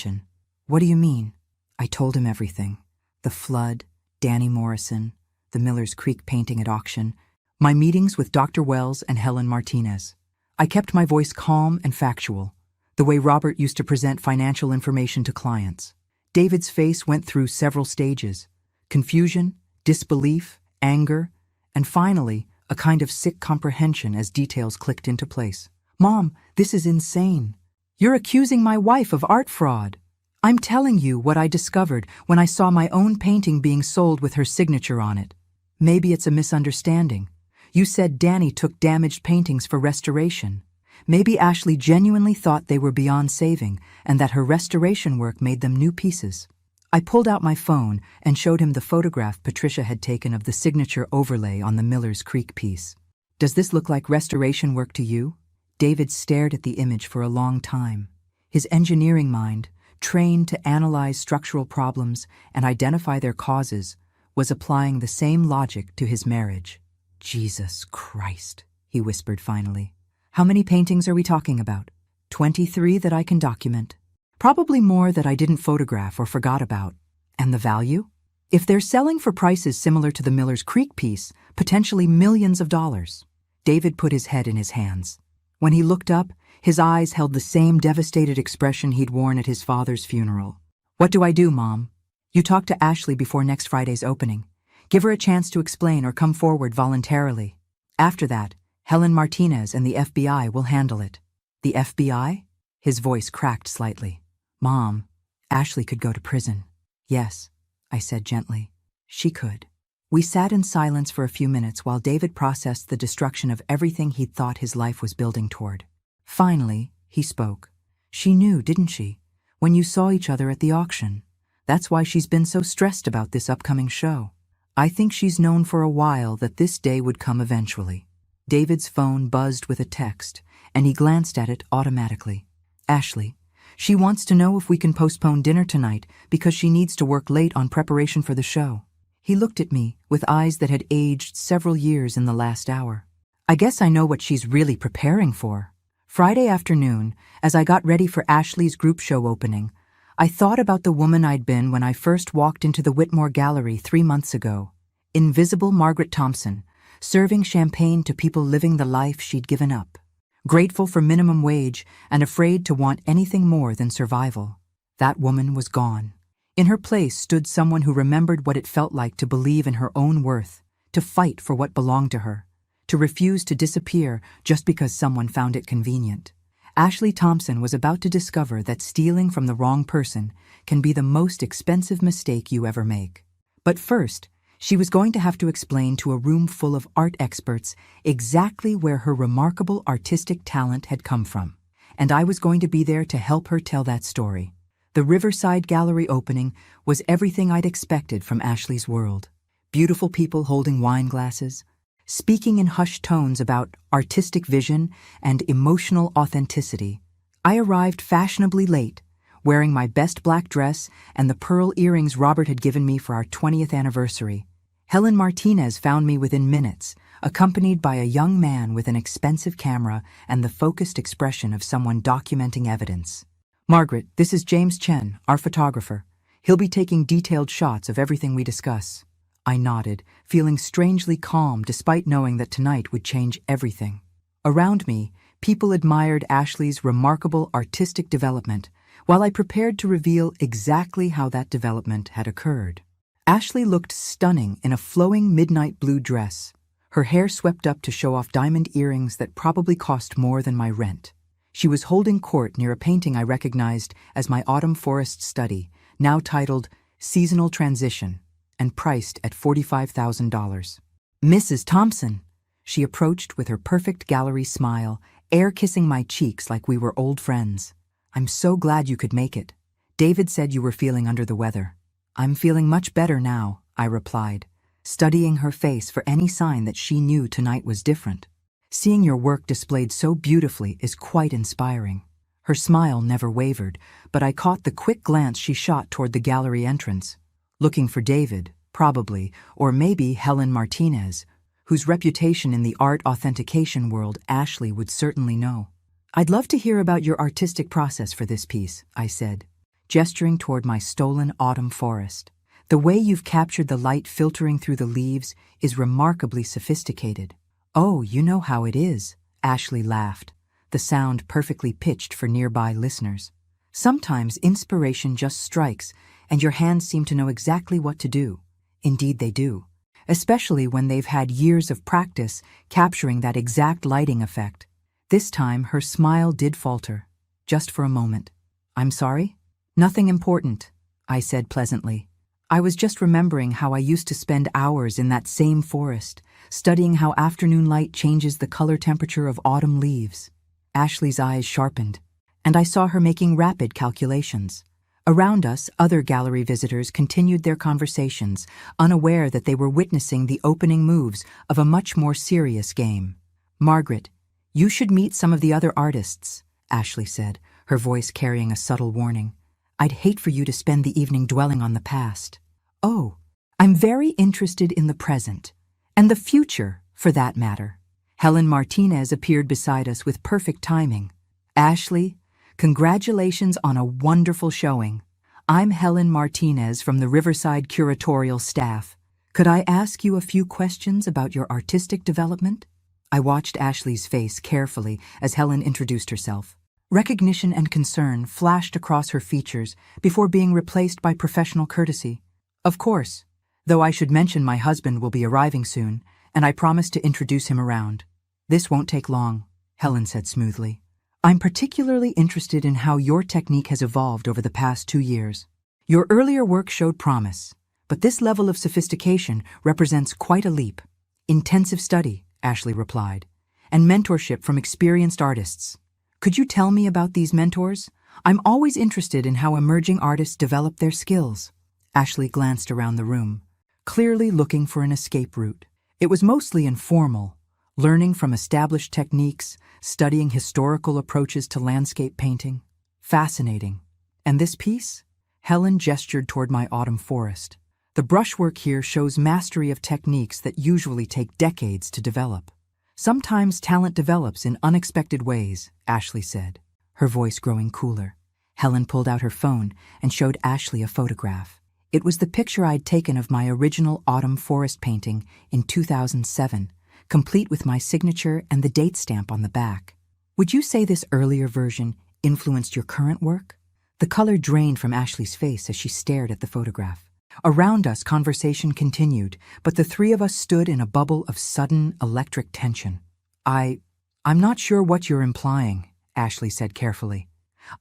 "What do you mean?" I told him everything. The flood, Danny Morrison, the Miller's Creek painting at auction, my meetings with Dr. Wells and Helen Martinez. I kept my voice calm and factual, the way Robert used to present financial information to clients. David's face went through several stages: confusion, disbelief, anger, and finally, a kind of sick comprehension as details clicked into place. "Mom, this is insane. You're accusing my wife of art fraud." I'm telling you what I discovered when I saw my own painting being sold with her signature on it. Maybe it's a misunderstanding. You said Danny took damaged paintings for restoration. Maybe Ashley genuinely thought they were beyond saving and that her restoration work made them new pieces. I pulled out my phone and showed him the photograph Patricia had taken of the signature overlay on the Miller's Creek piece. Does this look like restoration work to you? David stared at the image for a long time. His engineering mind, trained to analyze structural problems and identify their causes, was applying the same logic to his marriage. Jesus Christ, he whispered finally. How many paintings are we talking about? 23 that I can document. Probably more that I didn't photograph or forgot about. And the value? If they're selling for prices similar to the Miller's Creek piece, potentially millions of dollars. David put his head in his hands. When he looked up, his eyes held the same devastated expression he'd worn at his father's funeral. What do I do, Mom? You talk to Ashley before next Friday's opening. Give her a chance to explain or come forward voluntarily. After that, Helen Martinez and the FBI will handle it. The FBI? His voice cracked slightly. Mom, Ashley could go to prison. Yes, I said gently. She could. We sat in silence for a few minutes while David processed the destruction of everything he'd thought his life was building toward. Finally, he spoke. She knew, didn't she? When you saw each other at the auction. That's why she's been so stressed about this upcoming show. I think she's known for a while that this day would come eventually. David's phone buzzed with a text, and he glanced at it automatically. Ashley, she wants to know if we can postpone dinner tonight because she needs to work late on preparation for the show. He looked at me with eyes that had aged several years in the last hour. I guess I know what she's really preparing for. Friday afternoon, as I got ready for Ashley's group show opening, I thought about the woman I'd been when I first walked into the Whitmore Gallery 3 months ago. Invisible Margaret Thompson, serving champagne to people living the life she'd given up. Grateful for minimum wage and afraid to want anything more than survival. That woman was gone. In her place stood someone who remembered what it felt like to believe in her own worth, to fight for what belonged to her, to refuse to disappear just because someone found it convenient. Ashley Thompson was about to discover that stealing from the wrong person can be the most expensive mistake you ever make. But first, she was going to have to explain to a room full of art experts exactly where her remarkable artistic talent had come from. And I was going to be there to help her tell that story. The Riverside Gallery opening was everything I'd expected from Ashley's world. Beautiful people holding wine glasses, speaking in hushed tones about artistic vision and emotional authenticity. I arrived fashionably late, wearing my best black dress and the pearl earrings Robert had given me for our 20th anniversary. Helen Martinez found me within minutes, accompanied by a young man with an expensive camera and the focused expression of someone documenting evidence. Margaret, this is James Chen, our photographer. He'll be taking detailed shots of everything we discuss. I nodded, feeling strangely calm despite knowing that tonight would change everything. Around me, people admired Ashley's remarkable artistic development, while I prepared to reveal exactly how that development had occurred. Ashley looked stunning in a flowing midnight blue dress, her hair swept up to show off diamond earrings that probably cost more than my rent. She was holding court near a painting I recognized as my autumn forest study, now titled Seasonal Transition, and priced at $45,000. Mrs. Thompson, she approached with her perfect gallery smile, air-kissing my cheeks like we were old friends. I'm so glad you could make it. David said you were feeling under the weather. I'm feeling much better now, I replied, studying her face for any sign that she knew tonight was different. Seeing your work displayed so beautifully is quite inspiring. Her smile never wavered, but I caught the quick glance she shot toward the gallery entrance. Looking for David, probably, or maybe Helen Martinez, whose reputation in the art authentication world Ashley would certainly know. I'd love to hear about your artistic process for this piece, I said, gesturing toward my stolen autumn forest. The way you've captured the light filtering through the leaves is remarkably sophisticated. Oh, you know how it is, Ashley laughed, the sound perfectly pitched for nearby listeners. Sometimes inspiration just strikes, and your hands seem to know exactly what to do. Indeed they do, especially when they've had years of practice capturing that exact lighting effect. This time her smile did falter, just for a moment. I'm sorry? Nothing important, I said pleasantly. I was just remembering how I used to spend hours in that same forest, studying how afternoon light changes the color temperature of autumn leaves. Ashley's eyes sharpened, and I saw her making rapid calculations. Around us, other gallery visitors continued their conversations, unaware that they were witnessing the opening moves of a much more serious game. Margaret, you should meet some of the other artists, Ashley said, her voice carrying a subtle warning. I'd hate for you to spend the evening dwelling on the past. Oh, I'm very interested in the present, and the future, for that matter. Helen Martinez appeared beside us with perfect timing. Ashley, congratulations on a wonderful showing. I'm Helen Martinez from the Riverside Curatorial staff. Could I ask you a few questions about your artistic development? I watched Ashley's face carefully as Helen introduced herself. Recognition and concern flashed across her features before being replaced by professional courtesy. Of course, though I should mention my husband will be arriving soon, and I promised to introduce him around. This won't take long, Helen said smoothly. I'm particularly interested in how your technique has evolved over the past 2 years. Your earlier work showed promise, but this level of sophistication represents quite a leap. Intensive study, Ashley replied, and mentorship from experienced artists. Could you tell me about these mentors? I'm always interested in how emerging artists develop their skills. Ashley glanced around the room, clearly looking for an escape route. It was mostly informal, learning from established techniques, studying historical approaches to landscape painting. Fascinating. And this piece? Helen gestured toward my autumn forest. The brushwork here shows mastery of techniques that usually take decades to develop. Sometimes talent develops in unexpected ways, Ashley said, her voice growing cooler. Helen pulled out her phone and showed Ashley a photograph. It was the picture I'd taken of my original autumn forest painting in 2007, complete with my signature and the date stamp on the back. Would you say this earlier version influenced your current work? The color drained from Ashley's face as she stared at the photograph. Around us, conversation continued, but the three of us stood in a bubble of sudden electric tension. I'm not sure what you're implying, Ashley said carefully.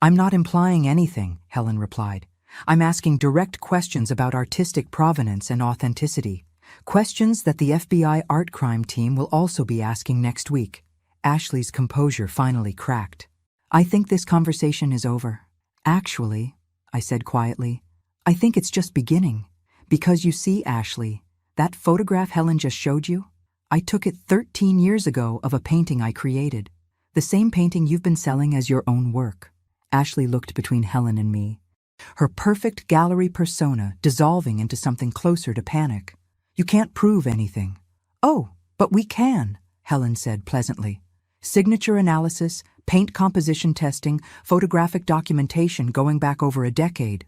I'm not implying anything, Helen replied. I'm asking direct questions about artistic provenance and authenticity. Questions that the FBI art crime team will also be asking next week. Ashley's composure finally cracked. I think this conversation is over. Actually, I said quietly, I think it's just beginning. Because you see, Ashley, that photograph Helen just showed you? I took it 13 years ago of a painting I created. The same painting you've been selling as your own work. Ashley looked between Helen and me, her perfect gallery persona dissolving into something closer to panic. You can't prove anything. Oh, but we can, Helen said pleasantly. Signature analysis, paint composition testing, photographic documentation going back over a decade.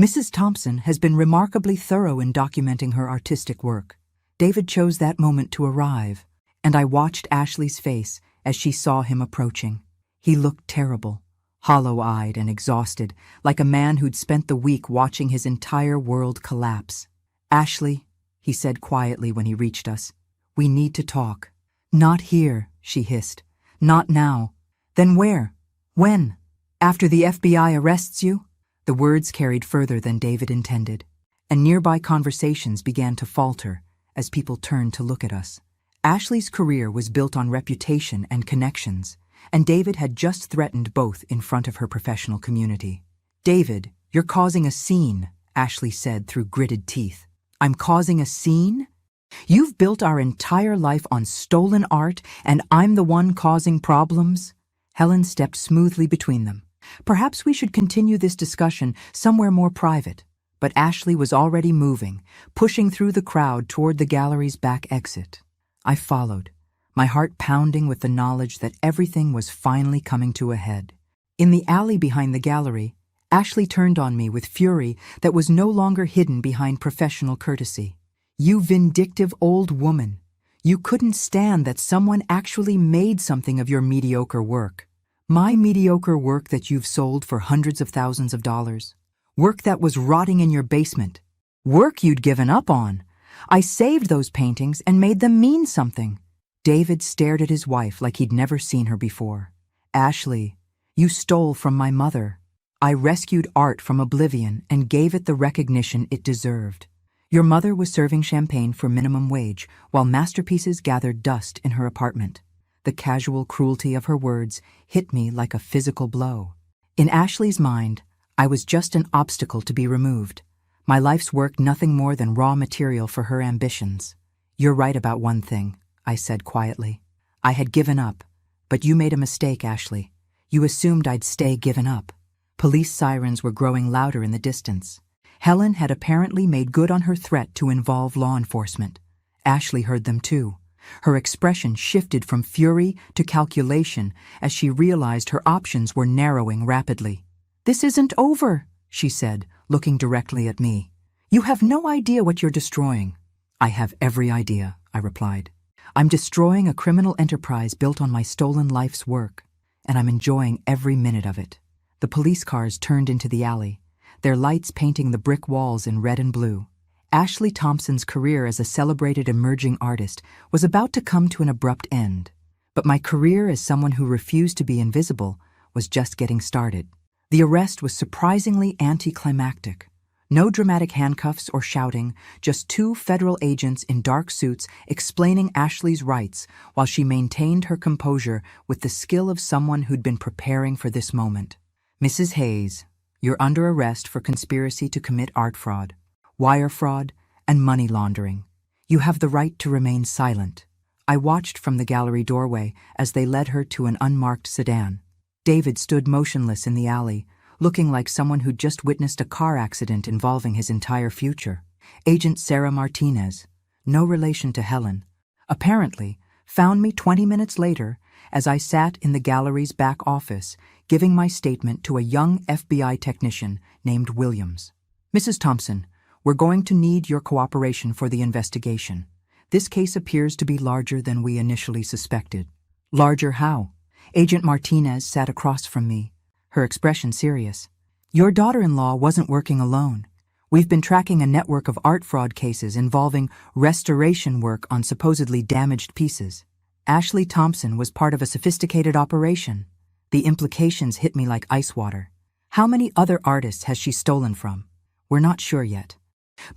Mrs. Thompson has been remarkably thorough in documenting her artistic work. David chose that moment to arrive, and I watched Ashley's face as she saw him approaching. He looked terrible, hollow-eyed and exhausted, like a man who'd spent the week watching his entire world collapse. Ashley, he said quietly when he reached us, we need to talk. Not here, she hissed. Not now. Then where? When? After the FBI arrests you? The words carried further than David intended, and nearby conversations began to falter as people turned to look at us. Ashley's career was built on reputation and connections, and David had just threatened both in front of her professional community. David, you're causing a scene, Ashley said through gritted teeth. I'm causing a scene? You've built our entire life on stolen art, and I'm the one causing problems? Helen stepped smoothly between them. Perhaps we should continue this discussion somewhere more private. But Ashley was already moving, pushing through the crowd toward the gallery's back exit. I followed, my heart pounding with the knowledge that everything was finally coming to a head. In the alley behind the gallery, Ashley turned on me with fury that was no longer hidden behind professional courtesy. You vindictive old woman. You couldn't stand that someone actually made something of your mediocre work. My mediocre work that you've sold for hundreds of thousands of dollars. Work that was rotting in your basement. Work you'd given up on. I saved those paintings and made them mean something. David stared at his wife like he'd never seen her before. Ashley, you stole from my mother. I rescued art from oblivion and gave it the recognition it deserved. Your mother was serving champagne for minimum wage while masterpieces gathered dust in her apartment. The casual cruelty of her words hit me like a physical blow. In Ashley's mind, I was just an obstacle to be removed. My life's work nothing more than raw material for her ambitions. You're right about one thing, I said quietly. I had given up, but you made a mistake, Ashley. You assumed I'd stay given up. Police sirens were growing louder in the distance. Helen had apparently made good on her threat to involve law enforcement. Ashley heard them too. Her expression shifted from fury to calculation as she realized her options were narrowing rapidly. "This isn't over," she said, looking directly at me. "You have no idea what you're destroying." "I have every idea," I replied. "I'm destroying a criminal enterprise built on my stolen life's work, and I'm enjoying every minute of it." The police cars turned into the alley, their lights painting the brick walls in red and blue. Ashley Thompson's career as a celebrated emerging artist was about to come to an abrupt end, but my career as someone who refused to be invisible was just getting started. The arrest was surprisingly anticlimactic. No dramatic handcuffs or shouting, just two federal agents in dark suits explaining Ashley's rights while she maintained her composure with the skill of someone who'd been preparing for this moment. "Mrs. Hayes, you're under arrest for conspiracy to commit art fraud, wire fraud, and money laundering. You have the right to remain silent." I watched from the gallery doorway as they led her to an unmarked sedan. David stood motionless in the alley, looking like someone who'd just witnessed a car accident involving his entire future. Agent Sarah Martinez, no relation to Helen, apparently found me 20 minutes later as I sat in the gallery's back office giving my statement to a young FBI technician named Williams. "Mrs. Thompson, we're going to need your cooperation for the investigation. This case appears to be larger than we initially suspected." "Larger how?" Agent Martinez sat across from me, her expression serious. "Your daughter-in-law wasn't working alone. We've been tracking a network of art fraud cases involving restoration work on supposedly damaged pieces. Ashley Thompson was part of a sophisticated operation. The implications hit me like ice water. How many other artists has she stolen from? We're not sure yet.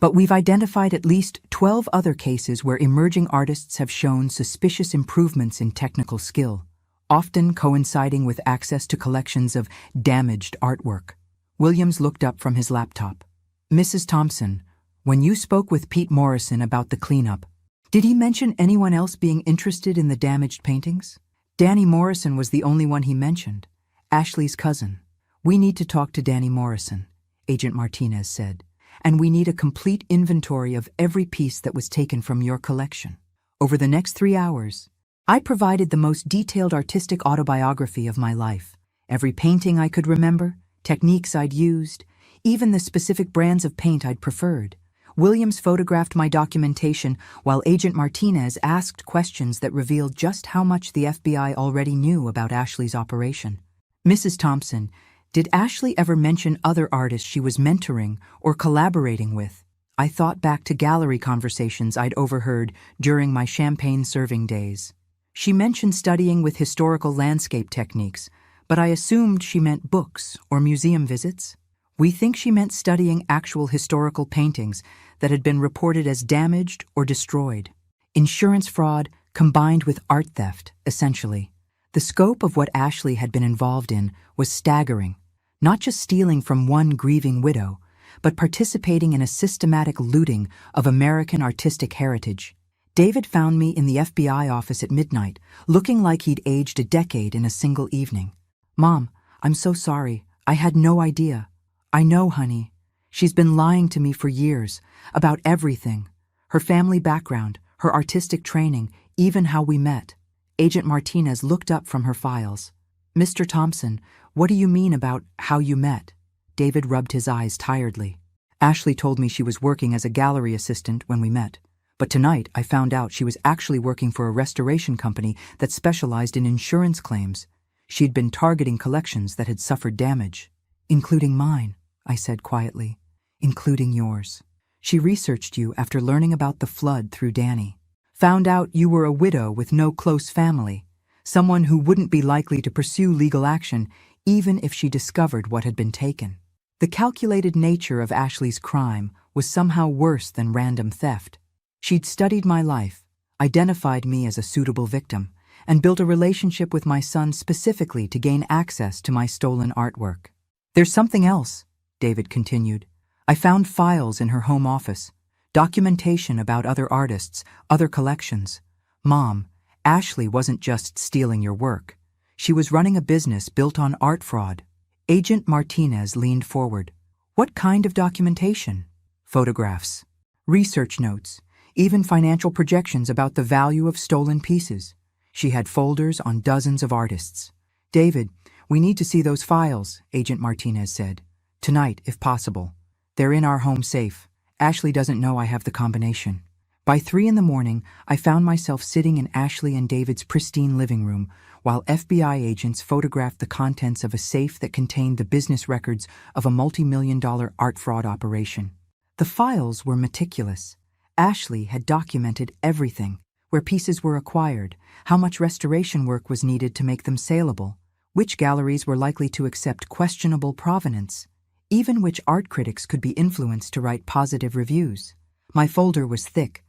But we've identified at least 12 other cases where emerging artists have shown suspicious improvements in technical skill, often coinciding with access to collections of damaged artwork." Williams looked up from his laptop. "Mrs. Thompson, when you spoke with Pete Morrison about the cleanup, did he mention anyone else being interested in the damaged paintings?" "Danny Morrison was the only one he mentioned, Ashley's cousin." "We need to talk to Danny Morrison," Agent Martinez said, "and we need a complete inventory of every piece that was taken from your collection." Over the next 3 hours, I provided the most detailed artistic autobiography of my life. Every painting I could remember, techniques I'd used, even the specific brands of paint I'd preferred. Williams photographed my documentation while Agent Martinez asked questions that revealed just how much the FBI already knew about Ashley's operation. "Mrs. Thompson, did Ashley ever mention other artists she was mentoring or collaborating with?" I thought back to gallery conversations I'd overheard during my champagne serving days. "She mentioned studying with historical landscape techniques, but I assumed she meant books or museum visits." "We think she meant studying actual historical paintings that had been reported as damaged or destroyed. Insurance fraud combined with art theft, essentially." The scope of what Ashley had been involved in was staggering, not just stealing from one grieving widow, but participating in a systematic looting of American artistic heritage. David found me in the FBI office at midnight, looking like he'd aged a decade in a single evening. "Mom, I'm so sorry. I had no idea." "I know, honey. She's been lying to me for years, about everything. Her family background, her artistic training, even how we met." Agent Martinez looked up from her files. "Mr. Thompson, what do you mean about how you met?" David rubbed his eyes tiredly. "Ashley told me she was working as a gallery assistant when we met. But tonight I found out she was actually working for a restoration company that specialized in insurance claims. She'd been targeting collections that had suffered damage." "Including mine," I said quietly. "Including yours. She researched you after learning about the flood through Danny. Found out you were a widow with no close family, someone who wouldn't be likely to pursue legal action even if she discovered what had been taken. The calculated nature of Ashley's crime was somehow worse than random theft. She'd studied my life, identified me as a suitable victim, and built a relationship with my son specifically to gain access to my stolen artwork. "There's something else," David continued. "I found files in her home office, documentation about other artists, other collections. Mom, Ashley wasn't just stealing your work. She was running a business built on art fraud." Agent Martinez leaned forward. "What kind of documentation?" "Photographs, research notes, even financial projections about the value of stolen pieces. She had folders on dozens of artists." "David, we need to see those files," Agent Martinez said. "Tonight, if possible. They're in our home safe. Ashley doesn't know I have the combination." By 3 a.m, I found myself sitting in Ashley and David's pristine living room while FBI agents photographed the contents of a safe that contained the business records of a multi-million-dollar art fraud operation. The files were meticulous. Ashley had documented everything: where pieces were acquired, how much restoration work was needed to make them saleable, which galleries were likely to accept questionable provenance, even which art critics could be influenced to write positive reviews. My folder was thick,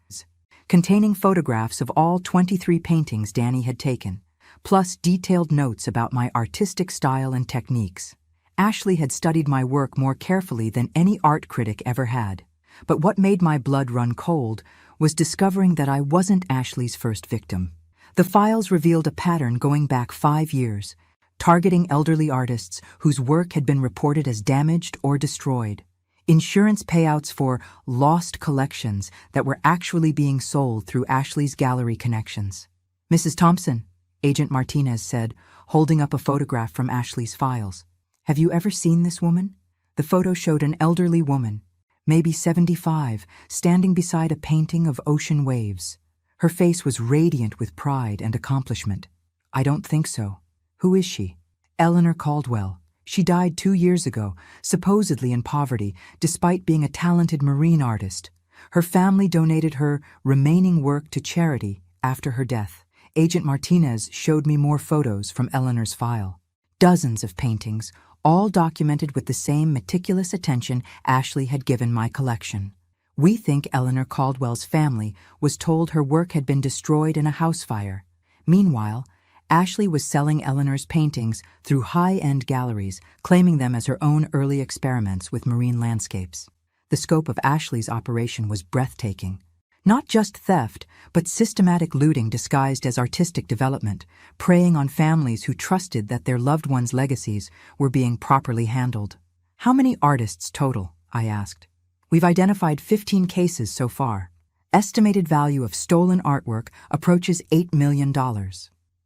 containing photographs of all 23 paintings Danny had taken, plus detailed notes about my artistic style and techniques. Ashley had studied my work more carefully than any art critic ever had. But what made my blood run cold was discovering that I wasn't Ashley's first victim. The files revealed a pattern going back 5 years, targeting elderly artists whose work had been reported as damaged or destroyed. Insurance payouts for lost collections that were actually being sold through Ashley's gallery connections. "Mrs. Thompson," Agent Martinez said, holding up a photograph from Ashley's files. "Have you ever seen this woman?" The photo showed an elderly woman, maybe 75, standing beside a painting of ocean waves. Her face was radiant with pride and accomplishment. "I don't think so." "Who is she?" "Eleanor Caldwell. She died 2 years ago, supposedly in poverty, despite being a talented marine artist. Her family donated her remaining work to charity after her death." Agent Martinez showed me more photos from Eleanor's file. Dozens of paintings, all documented with the same meticulous attention Ashley had given my collection. "We think Eleanor Caldwell's family was told her work had been destroyed in a house fire. Meanwhile, Ashley was selling Eleanor's paintings through high-end galleries, claiming them as her own early experiments with marine landscapes." The scope of Ashley's operation was breathtaking. Not just theft, but systematic looting disguised as artistic development, preying on families who trusted that their loved ones' legacies were being properly handled. "How many artists total?" I asked. "We've identified 15 cases so far. Estimated value of stolen artwork approaches $8 million.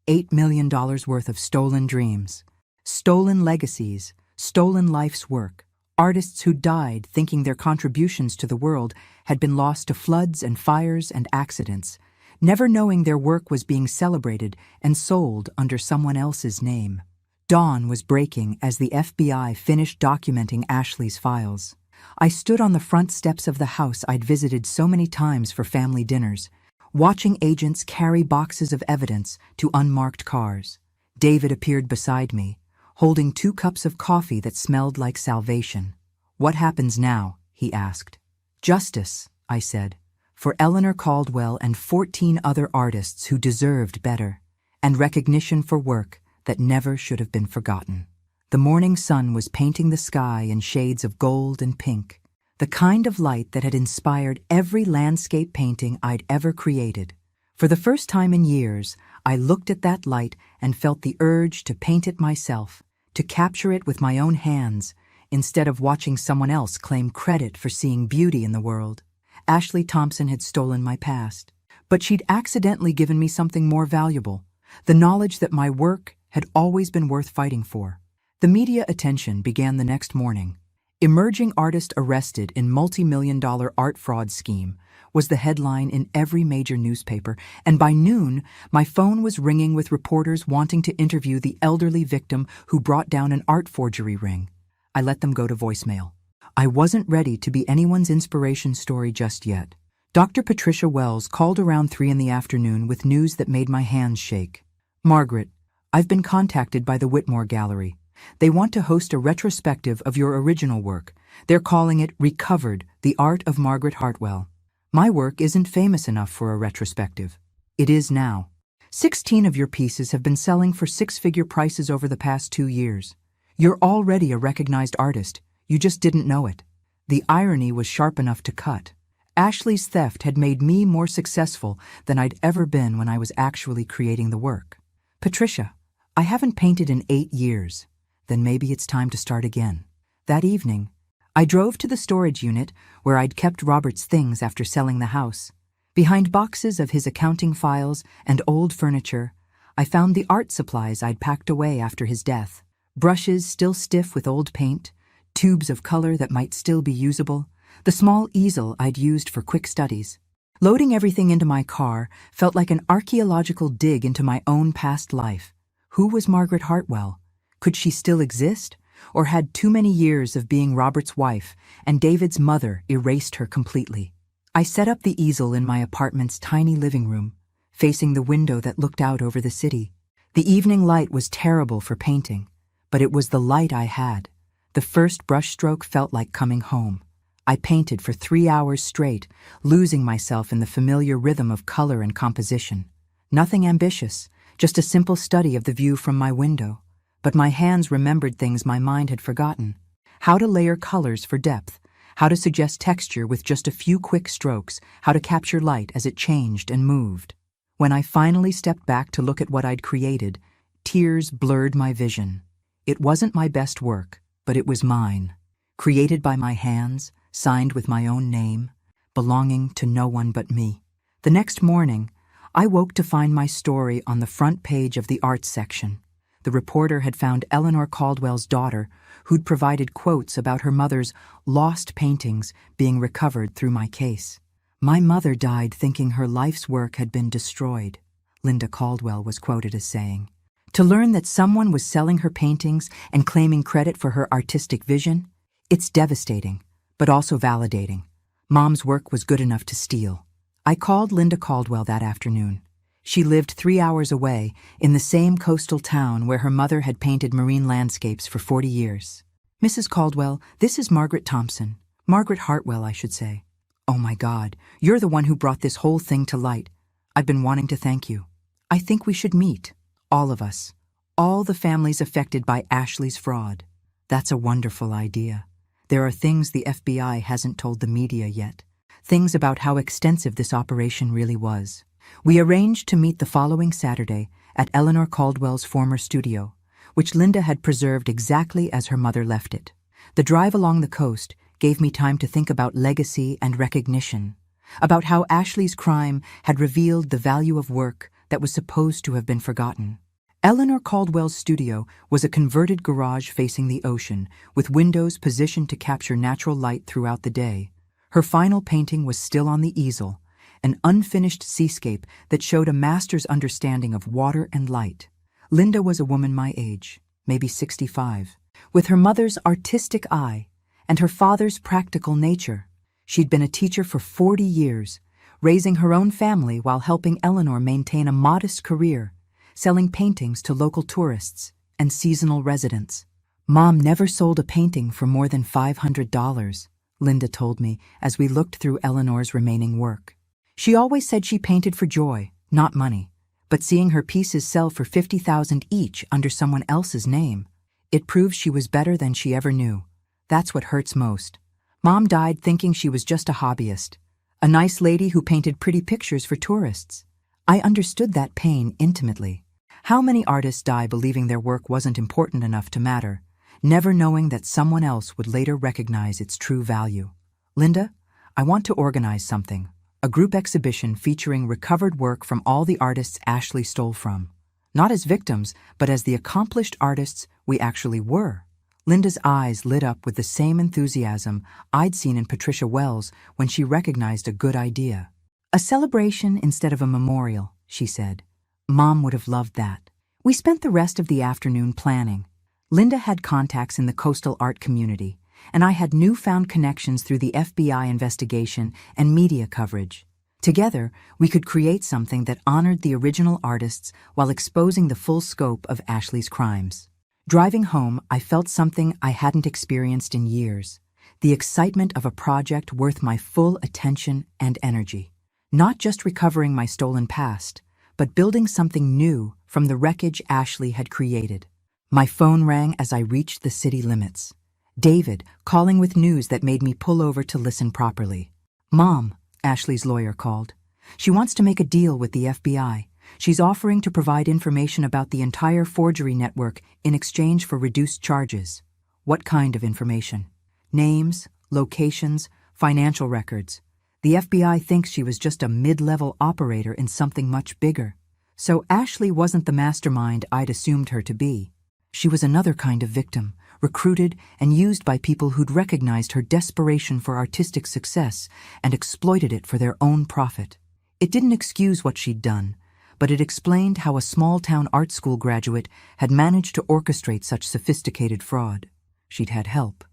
$8 million worth of stolen dreams, stolen legacies, stolen life's work. Artists who died thinking their contributions to the world had been lost to floods and fires and accidents, never knowing their work was being celebrated and sold under someone else's name." Dawn was breaking as the FBI finished documenting Ashley's files. I stood on the front steps of the house I'd visited so many times for family dinners, watching agents carry boxes of evidence to unmarked cars. David appeared beside me, holding 2 cups of coffee that smelled like salvation. "What happens now?" he asked. "Justice," I said, "for Eleanor Caldwell and 14 other artists who deserved better, and recognition for work that never should have been forgotten." The morning sun was painting the sky in shades of gold and pink, the kind of light that had inspired every landscape painting I'd ever created. For the first time in years, I looked at that light and felt the urge to paint it myself, to capture it with my own hands, instead of watching someone else claim credit for seeing beauty in the world. Ashley Thompson had stolen my past, but she'd accidentally given me something more valuable, the knowledge that my work had always been worth fighting for. The media attention began the next morning. "Emerging artist arrested in multi-million-dollar art fraud scheme" was the headline in every major newspaper, and by noon, my phone was ringing with reporters wanting to interview the elderly victim who brought down an art forgery ring. I let them go to voicemail. I wasn't ready to be anyone's inspiration story just yet. Dr. Patricia Wells called around 3 in the afternoon with news that made my hands shake. "Margaret, I've been contacted by the Whitmore Gallery. They want to host a retrospective of your original work. They're calling it Recovered, The Art of Margaret Hartwell. My work isn't famous enough for a retrospective. It is now. 16 of your pieces have been selling for six-figure prices over the past 2 years. You're already a recognized artist. You just didn't know it. The irony was sharp enough to cut. Ashley's theft had made me more successful than I'd ever been when I was actually creating the work. Patricia, I haven't painted in 8 years. Then maybe it's time to start again. That evening, I drove to the storage unit where I'd kept Robert's things after selling the house. Behind boxes of his accounting files and old furniture, I found the art supplies I'd packed away after his death. Brushes still stiff with old paint, tubes of color that might still be usable, the small easel I'd used for quick studies. Loading everything into my car felt like an archaeological dig into my own past life. Who was Margaret Hartwell? Could she still exist? Or had too many years of being Robert's wife and David's mother erased her completely? I set up the easel in my apartment's tiny living room, facing the window that looked out over the city. The evening light was terrible for painting, but it was the light I had. The first brushstroke felt like coming home. I painted for 3 hours straight, losing myself in the familiar rhythm of color and composition. Nothing ambitious, just a simple study of the view from my window. But my hands remembered things my mind had forgotten. How to layer colors for depth, how to suggest texture with just a few quick strokes, how to capture light as it changed and moved. When I finally stepped back to look at what I'd created, tears blurred my vision. It wasn't my best work, but it was mine. Created by my hands, signed with my own name, belonging to no one but me. The next morning, I woke to find my story on the front page of the arts section. The reporter had found Eleanor Caldwell's daughter, who'd provided quotes about her mother's lost paintings being recovered through my case. My mother died thinking her life's work had been destroyed, Linda Caldwell was quoted as saying. To learn that someone was selling her paintings and claiming credit for her artistic vision, it's devastating, but also validating. Mom's work was good enough to steal. I called Linda Caldwell that afternoon. She lived 3 hours away, in the same coastal town where her mother had painted marine landscapes for 40 years. Mrs. Caldwell, this is Margaret Thompson. Margaret Hartwell, I should say. Oh my God, you're the one who brought this whole thing to light. I've been wanting to thank you. I think we should meet. All of us. All the families affected by Ashley's fraud. That's a wonderful idea. There are things the FBI hasn't told the media yet. Things about how extensive this operation really was. We arranged to meet the following Saturday at Eleanor Caldwell's former studio, which Linda had preserved exactly as her mother left it. The drive along the coast gave me time to think about legacy and recognition, about how Ashley's crime had revealed the value of work that was supposed to have been forgotten. Eleanor Caldwell's studio was a converted garage facing the ocean, with windows positioned to capture natural light throughout the day. Her final painting was still on the easel, an unfinished seascape that showed a master's understanding of water and light. Linda was a woman my age, maybe 65, with her mother's artistic eye and her father's practical nature. She'd been a teacher for 40 years, raising her own family while helping Eleanor maintain a modest career, selling paintings to local tourists and seasonal residents. Mom never sold a painting for more than $500, Linda told me as we looked through Eleanor's remaining work. She always said she painted for joy, not money, but seeing her pieces sell for $50,000 each under someone else's name, it proves she was better than she ever knew. That's what hurts most. Mom died thinking she was just a hobbyist, a nice lady who painted pretty pictures for tourists. I understood that pain intimately. How many artists die believing their work wasn't important enough to matter, never knowing that someone else would later recognize its true value? Linda, I want to organize something. A group exhibition featuring recovered work from all the artists Ashley stole from. Not as victims, but as the accomplished artists we actually were. Linda's eyes lit up with the same enthusiasm I'd seen in Patricia Wells when she recognized a good idea. A celebration instead of a memorial, she said. Mom would have loved that. We spent the rest of the afternoon planning. Linda had contacts in the coastal art community, and I had newfound connections through the FBI investigation and media coverage. Together, we could create something that honored the original artists while exposing the full scope of Ashley's crimes. Driving home, I felt something I hadn't experienced in years. The excitement of a project worth my full attention and energy. Not just recovering my stolen past, but building something new from the wreckage Ashley had created. My phone rang as I reached the city limits. David, calling with news that made me pull over to listen properly. "Mom," Ashley's lawyer called. "She wants to make a deal with the FBI. She's offering to provide information about the entire forgery network in exchange for reduced charges." "What kind of information?" "Names, locations, financial records. The FBI thinks she was just a mid-level operator in something much bigger. So Ashley wasn't the mastermind I'd assumed her to be. She was another kind of victim, recruited and used by people who'd recognized her desperation for artistic success and exploited it for their own profit. It didn't excuse what she'd done, but it explained how a small-town art school graduate had managed to orchestrate such sophisticated fraud. She'd had help,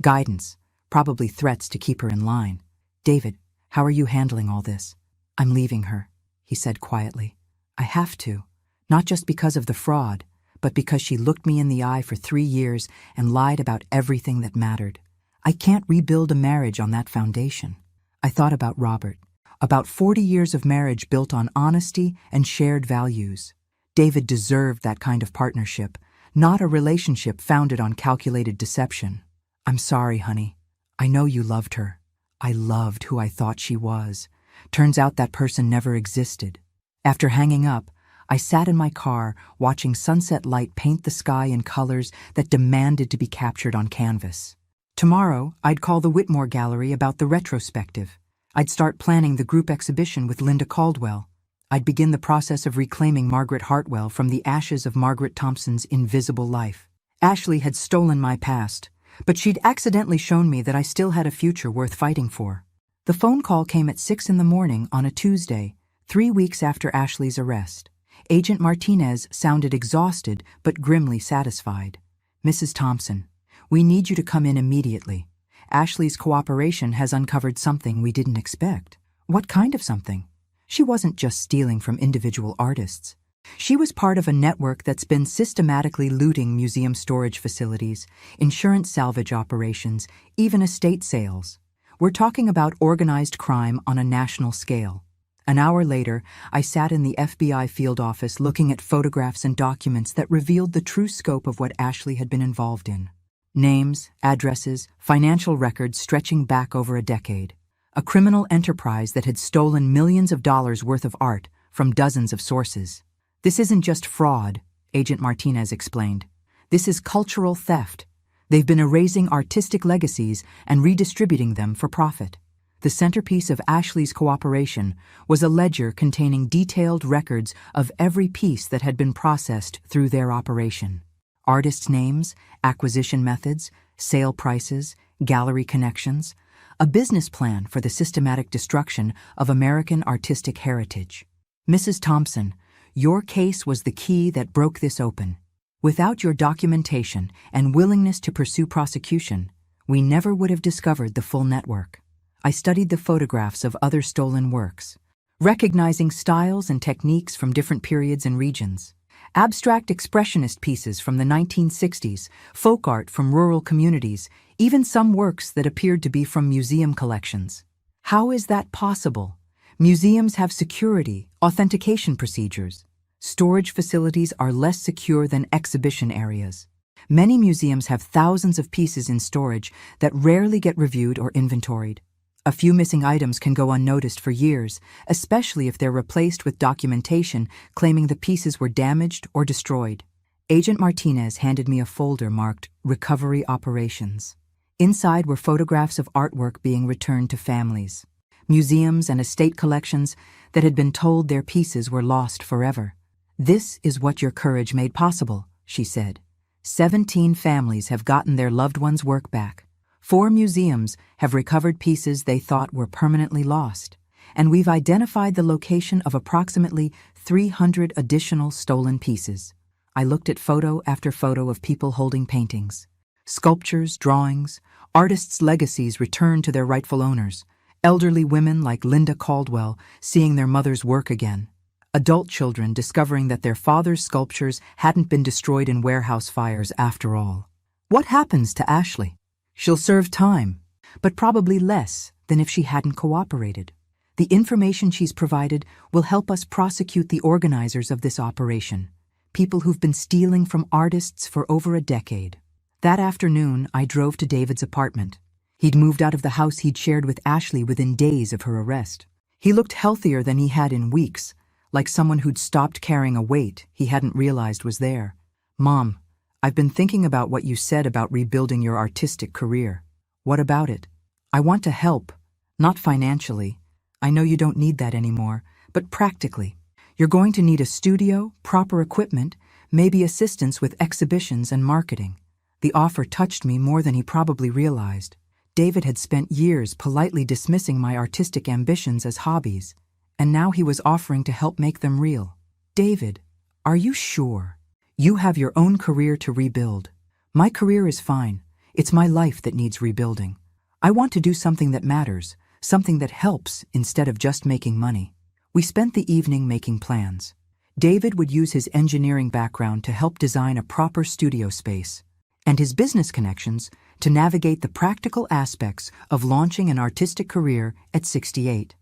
guidance, probably threats to keep her in line. "David, how are you handling all this?" "I'm leaving her," he said quietly. "I have to, not just because of the fraud, but because she looked me in the eye for 3 years and lied about everything that mattered. I can't rebuild a marriage on that foundation." I thought about Robert, about 40 years of marriage built on honesty and shared values. David deserved that kind of partnership, not a relationship founded on calculated deception. "I'm sorry, honey. I know you loved her. I loved who I thought she was. Turns out that person never existed." After hanging up, I sat in my car watching sunset light paint the sky in colors that demanded to be captured on canvas. Tomorrow, I'd call the Whitmore Gallery about the retrospective. I'd start planning the group exhibition with Linda Caldwell. I'd begin the process of reclaiming Margaret Hartwell from the ashes of Margaret Thompson's invisible life. Ashley had stolen my past, but she'd accidentally shown me that I still had a future worth fighting for. The phone call came at 6 in the morning on a Tuesday, 3 weeks after Ashley's arrest. Agent Martinez sounded exhausted but grimly satisfied. "Mrs. Thompson, we need you to come in immediately. Ashley's cooperation has uncovered something we didn't expect." "What kind of something?" She wasn't just stealing from individual artists. She was part of a network that's been systematically looting museum storage facilities, insurance salvage operations, even estate sales. We're talking about organized crime on a national scale. An hour later, I sat in the FBI field office looking at photographs and documents that revealed the true scope of what Ashley had been involved in. Names, addresses, financial records stretching back over a decade. A criminal enterprise that had stolen millions of dollars worth of art from dozens of sources. "This isn't just fraud," Agent Martinez explained. "This is cultural theft. They've been erasing artistic legacies and redistributing them for profit." The centerpiece of Ashley's cooperation was a ledger containing detailed records of every piece that had been processed through their operation. Artists' names, acquisition methods, sale prices, gallery connections, a business plan for the systematic destruction of American artistic heritage. "Mrs. Thompson, your case was the key that broke this open. Without your documentation and willingness to pursue prosecution, we never would have discovered the full network." I studied the photographs of other stolen works, recognizing styles and techniques from different periods and regions. Abstract expressionist pieces from the 1960s, folk art from rural communities, even some works that appeared to be from museum collections. How is that possible? Museums have security, authentication procedures. Storage facilities are less secure than exhibition areas. Many museums have thousands of pieces in storage that rarely get reviewed or inventoried. A few missing items can go unnoticed for years, especially if they're replaced with documentation claiming the pieces were damaged or destroyed. Agent Martinez handed me a folder marked Recovery Operations. Inside were photographs of artwork being returned to families, museums and estate collections that had been told their pieces were lost forever. "This is what your courage made possible," she said. 17 families have gotten their loved ones' work back. 4 museums have recovered pieces they thought were permanently lost, and we've identified the location of approximately 300 additional stolen pieces. I looked at photo after photo of people holding paintings, sculptures, drawings, artists' legacies returned to their rightful owners, elderly women like Linda Caldwell seeing their mother's work again. Adult children discovering that their father's sculptures hadn't been destroyed in warehouse fires after all. What happens to Ashley? She'll serve time, but probably less than if she hadn't cooperated. The information she's provided will help us prosecute the organizers of this operation, people who've been stealing from artists for over a decade. That afternoon, I drove to David's apartment. He'd moved out of the house he'd shared with Ashley within days of her arrest. He looked healthier than he had in weeks, like someone who'd stopped carrying a weight he hadn't realized was there. "Mom, I've been thinking about what you said about rebuilding your artistic career. What about it? I want to help, not financially. I know you don't need that anymore, but practically. You're going to need a studio, proper equipment, maybe assistance with exhibitions and marketing." The offer touched me more than he probably realized. David had spent years politely dismissing my artistic ambitions as hobbies, and now he was offering to help make them real. "David, are you sure? You have your own career to rebuild. My career is fine. It's my life that needs rebuilding. I want to do something that matters, something that helps instead of just making money." We spent the evening making plans. David would use his engineering background to help design a proper studio space, and his business connections to navigate the practical aspects of launching an artistic career at 68.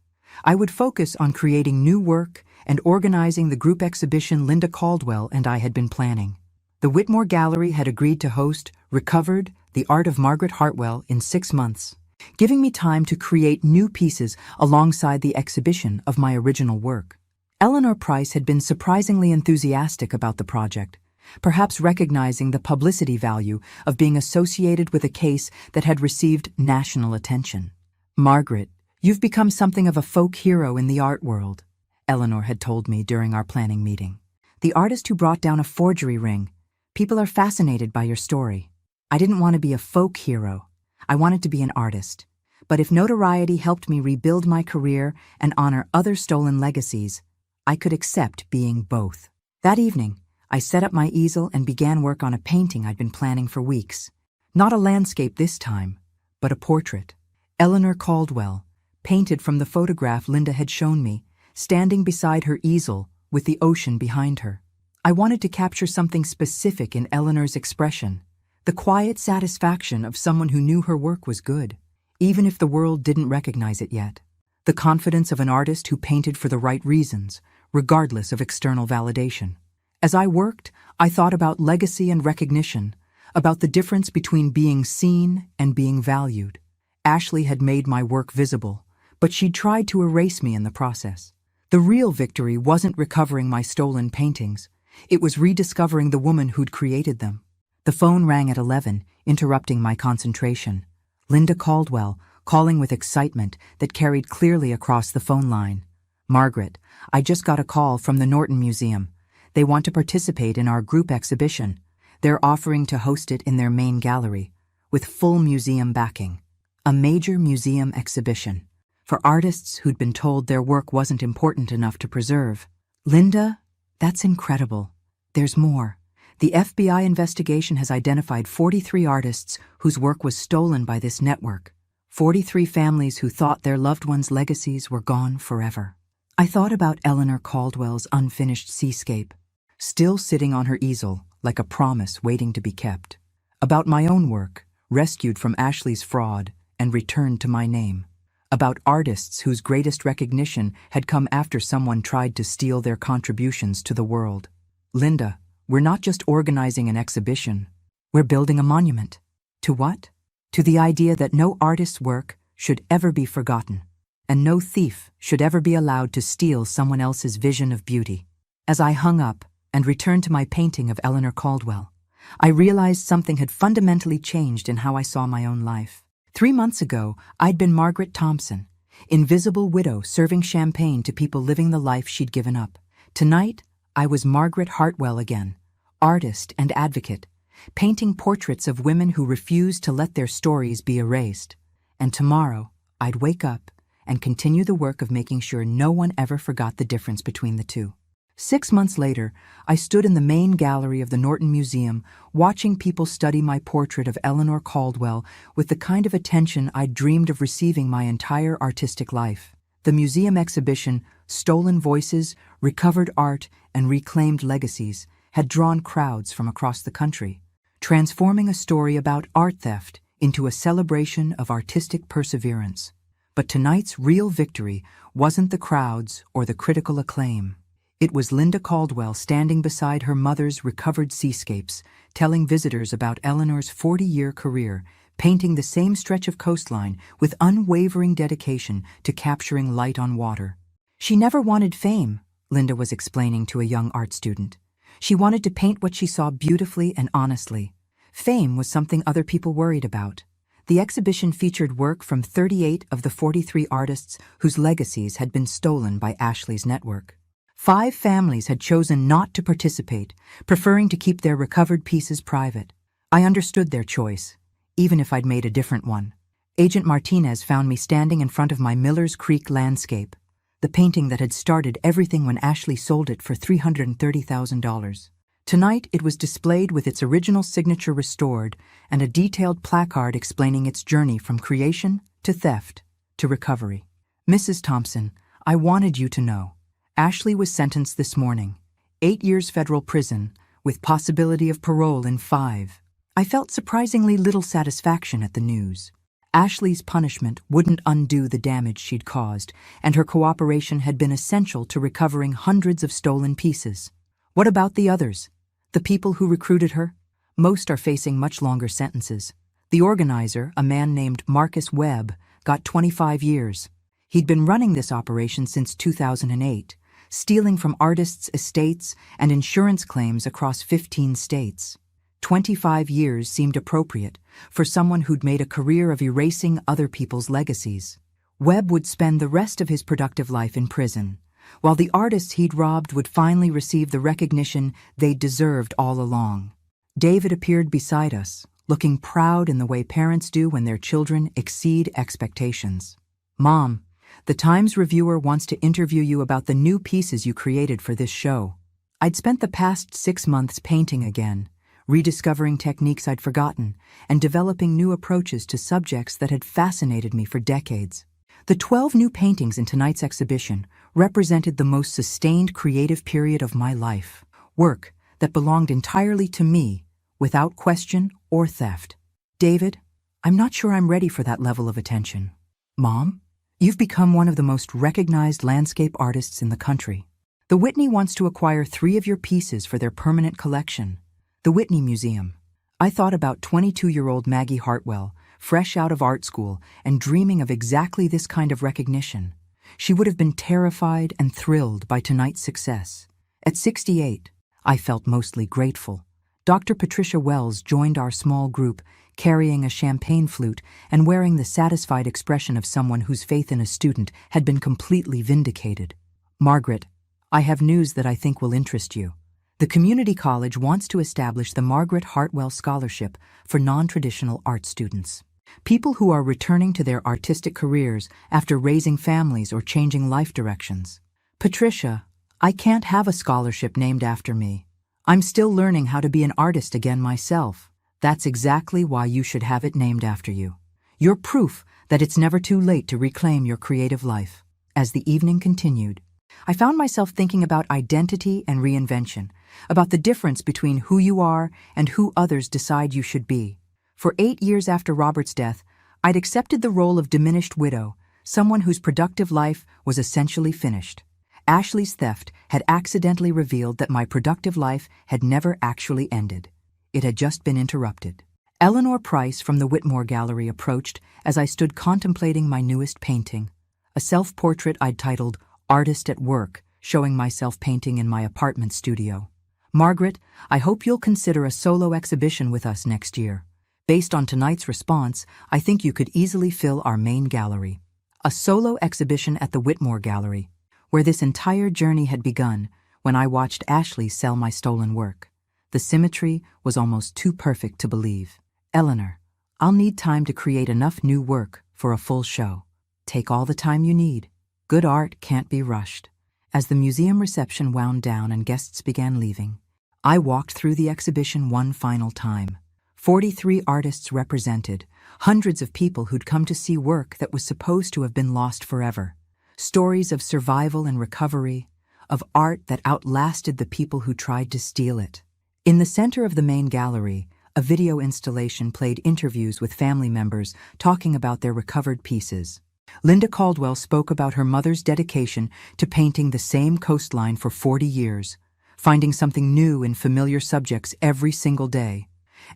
I would focus on creating new work and organizing the group exhibition Linda Caldwell and I had been planning. The Whitmore Gallery had agreed to host Recovered, The Art of Margaret Hartwell in 6 months, giving me time to create new pieces alongside the exhibition of my original work. Eleanor Price had been surprisingly enthusiastic about the project, perhaps recognizing the publicity value of being associated with a case that had received national attention. "Margaret, you've become something of a folk hero in the art world," Eleanor had told me during our planning meeting. "The artist who brought down a forgery ring. People are fascinated by your story." I didn't want to be a folk hero. I wanted to be an artist. But if notoriety helped me rebuild my career and honor other stolen legacies, I could accept being both. That evening, I set up my easel and began work on a painting I'd been planning for weeks. Not a landscape this time, but a portrait. Eleanor Caldwell, painted from the photograph Linda had shown me, standing beside her easel with the ocean behind her. I wanted to capture something specific in Eleanor's expression, the quiet satisfaction of someone who knew her work was good, even if the world didn't recognize it yet. The confidence of an artist who painted for the right reasons, regardless of external validation. As I worked, I thought about legacy and recognition, about the difference between being seen and being valued. Ashley had made my work visible, but she'd tried to erase me in the process. The real victory wasn't recovering my stolen paintings. It was rediscovering the woman who'd created them. The phone rang at 11, interrupting my concentration. Linda Caldwell, calling with excitement that carried clearly across the phone line. "Margaret, I just got a call from the Norton Museum. They want to participate in our group exhibition. They're offering to host it in their main gallery, with full museum backing. A major museum exhibition for artists who'd been told their work wasn't important enough to preserve." "Linda, that's incredible. There's more. The FBI investigation has identified 43 artists whose work was stolen by this network. 43 families who thought their loved ones' legacies were gone forever." I thought about Eleanor Caldwell's unfinished seascape, still sitting on her easel like a promise waiting to be kept. About my own work, rescued from Ashley's fraud and returned to my name. About artists whose greatest recognition had come after someone tried to steal their contributions to the world. "Linda, we're not just organizing an exhibition. We're building a monument." To what? To the idea that no artist's work should ever be forgotten, and no thief should ever be allowed to steal someone else's vision of beauty. As I hung up and returned to my painting of Eleanor Caldwell, I realized something had fundamentally changed in how I saw my own life. 3 months ago, I'd been Margaret Thompson, invisible widow serving champagne to people living the life she'd given up. Tonight, I was Margaret Hartwell again, artist and advocate, painting portraits of women who refused to let their stories be erased. And tomorrow, I'd wake up and continue the work of making sure no one ever forgot the difference between the two. 6 months later, I stood in the main gallery of the Norton Museum, watching people study my portrait of Eleanor Caldwell with the kind of attention I'd dreamed of receiving my entire artistic life. The museum exhibition, Stolen Voices, Recovered Art, and Reclaimed Legacies, had drawn crowds from across the country, transforming a story about art theft into a celebration of artistic perseverance. But tonight's real victory wasn't the crowds or the critical acclaim. It was Linda Caldwell standing beside her mother's recovered seascapes, telling visitors about Eleanor's 40-year career, painting the same stretch of coastline with unwavering dedication to capturing light on water. She never wanted fame, Linda was explaining to a young art student. She wanted to paint what she saw beautifully and honestly. Fame was something other people worried about. The exhibition featured work from 38 of the 43 artists whose legacies had been stolen by Ashley's network. 5 families had chosen not to participate, preferring to keep their recovered pieces private. I understood their choice, even if I'd made a different one. Agent Martinez found me standing in front of my Miller's Creek landscape, the painting that had started everything when Ashley sold it for $330,000. Tonight it was displayed with its original signature restored and a detailed placard explaining its journey from creation to theft to recovery. Mrs. Thompson, I wanted you to know. Ashley was sentenced this morning. 8 years federal prison, with possibility of parole in 5. I felt surprisingly little satisfaction at the news. Ashley's punishment wouldn't undo the damage she'd caused, and her cooperation had been essential to recovering hundreds of stolen pieces. What about the others? The people who recruited her? Most are facing much longer sentences. The organizer, a man named Marcus Webb, got 25 years. He'd been running this operation since 2008, stealing from artists' estates and insurance claims across 15 states. 25 years seemed appropriate for someone who'd made a career of erasing other people's legacies. Webb would spend the rest of his productive life in prison, while the artists he'd robbed would finally receive the recognition they'd deserved all along. David appeared beside us, looking proud in the way parents do when their children exceed expectations. Mom, the Times reviewer wants to interview you about the new pieces you created for this show. I'd spent the past 6 months painting again, rediscovering techniques I'd forgotten, and developing new approaches to subjects that had fascinated me for decades. The 12 new paintings in tonight's exhibition represented the most sustained creative period of my life, work that belonged entirely to me, without question or theft. David, I'm not sure I'm ready for that level of attention. Mom, you've become one of the most recognized landscape artists in the country. The Whitney wants to acquire 3 of your pieces for their permanent collection. The Whitney Museum. I thought about 22-year-old Maggie Hartwell, fresh out of art school and dreaming of exactly this kind of recognition. She would have been terrified and thrilled by tonight's success. At 68, I felt mostly grateful. Dr. Patricia Wells joined our small group, carrying a champagne flute and wearing the satisfied expression of someone whose faith in a student had been completely vindicated. Margaret, I have news that I think will interest you. The community college wants to establish the Margaret Hartwell Scholarship for non-traditional art students. People who are returning to their artistic careers after raising families or changing life directions. Patricia, I can't have a scholarship named after me. I'm still learning how to be an artist again myself. That's exactly why you should have it named after you. You're proof that it's never too late to reclaim your creative life. As the evening continued, I found myself thinking about identity and reinvention, about the difference between who you are and who others decide you should be. For 8 years after Robert's death, I'd accepted the role of diminished widow, someone whose productive life was essentially finished. Ashley's theft had accidentally revealed that my productive life had never actually ended. It had just been interrupted. Eleanor Price from the Whitmore Gallery approached as I stood contemplating my newest painting, a self-portrait I'd titled Artist at Work, showing myself painting in my apartment studio. Margaret, I hope you'll consider a solo exhibition with us next year. Based on tonight's response, I think you could easily fill our main gallery. A solo exhibition at the Whitmore Gallery, where this entire journey had begun when I watched Ashley sell my stolen work. The symmetry was almost too perfect to believe. Eleanor, I'll need time to create enough new work for a full show. Take all the time you need. Good art can't be rushed. As the museum reception wound down and guests began leaving, I walked through the exhibition one final time. 43 artists represented, hundreds of people who'd come to see work that was supposed to have been lost forever. Stories of survival and recovery, of art that outlasted the people who tried to steal it. In the center of the main gallery, a video installation played interviews with family members talking about their recovered pieces. Linda Caldwell spoke about her mother's dedication to painting the same coastline for 40 years, finding something new in familiar subjects every single day.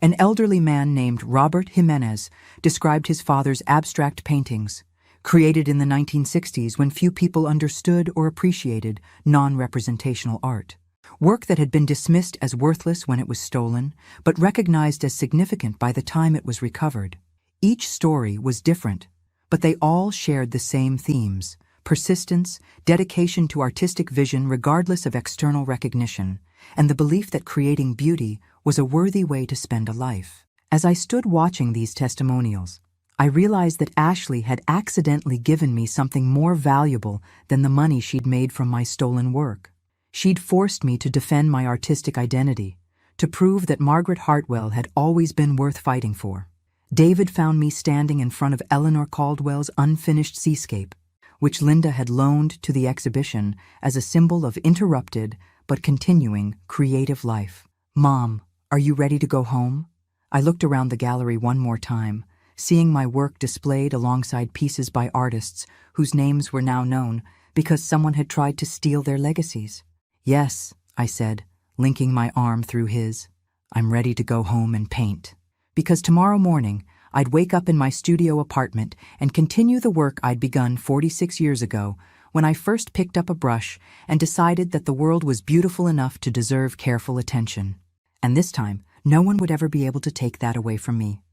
An elderly man named Robert Jimenez described his father's abstract paintings, created in the 1960s when few people understood or appreciated non-representational art. Work that had been dismissed as worthless when it was stolen, but recognized as significant by the time it was recovered. Each story was different, but they all shared the same themes: persistence, dedication to artistic vision regardless of external recognition, and the belief that creating beauty was a worthy way to spend a life. As I stood watching these testimonials, I realized that Ashley had accidentally given me something more valuable than the money she'd made from my stolen work. She'd forced me to defend my artistic identity, to prove that Margaret Hartwell had always been worth fighting for. David found me standing in front of Eleanor Caldwell's unfinished seascape, which Linda had loaned to the exhibition as a symbol of interrupted but continuing creative life. "Mom, are you ready to go home?" I looked around the gallery one more time, seeing my work displayed alongside pieces by artists whose names were now known because someone had tried to steal their legacies. "Yes," I said, linking my arm through his. "I'm ready to go home and paint." Because tomorrow morning, I'd wake up in my studio apartment and continue the work I'd begun 46 years ago when I first picked up a brush and decided that the world was beautiful enough to deserve careful attention. And this time, no one would ever be able to take that away from me.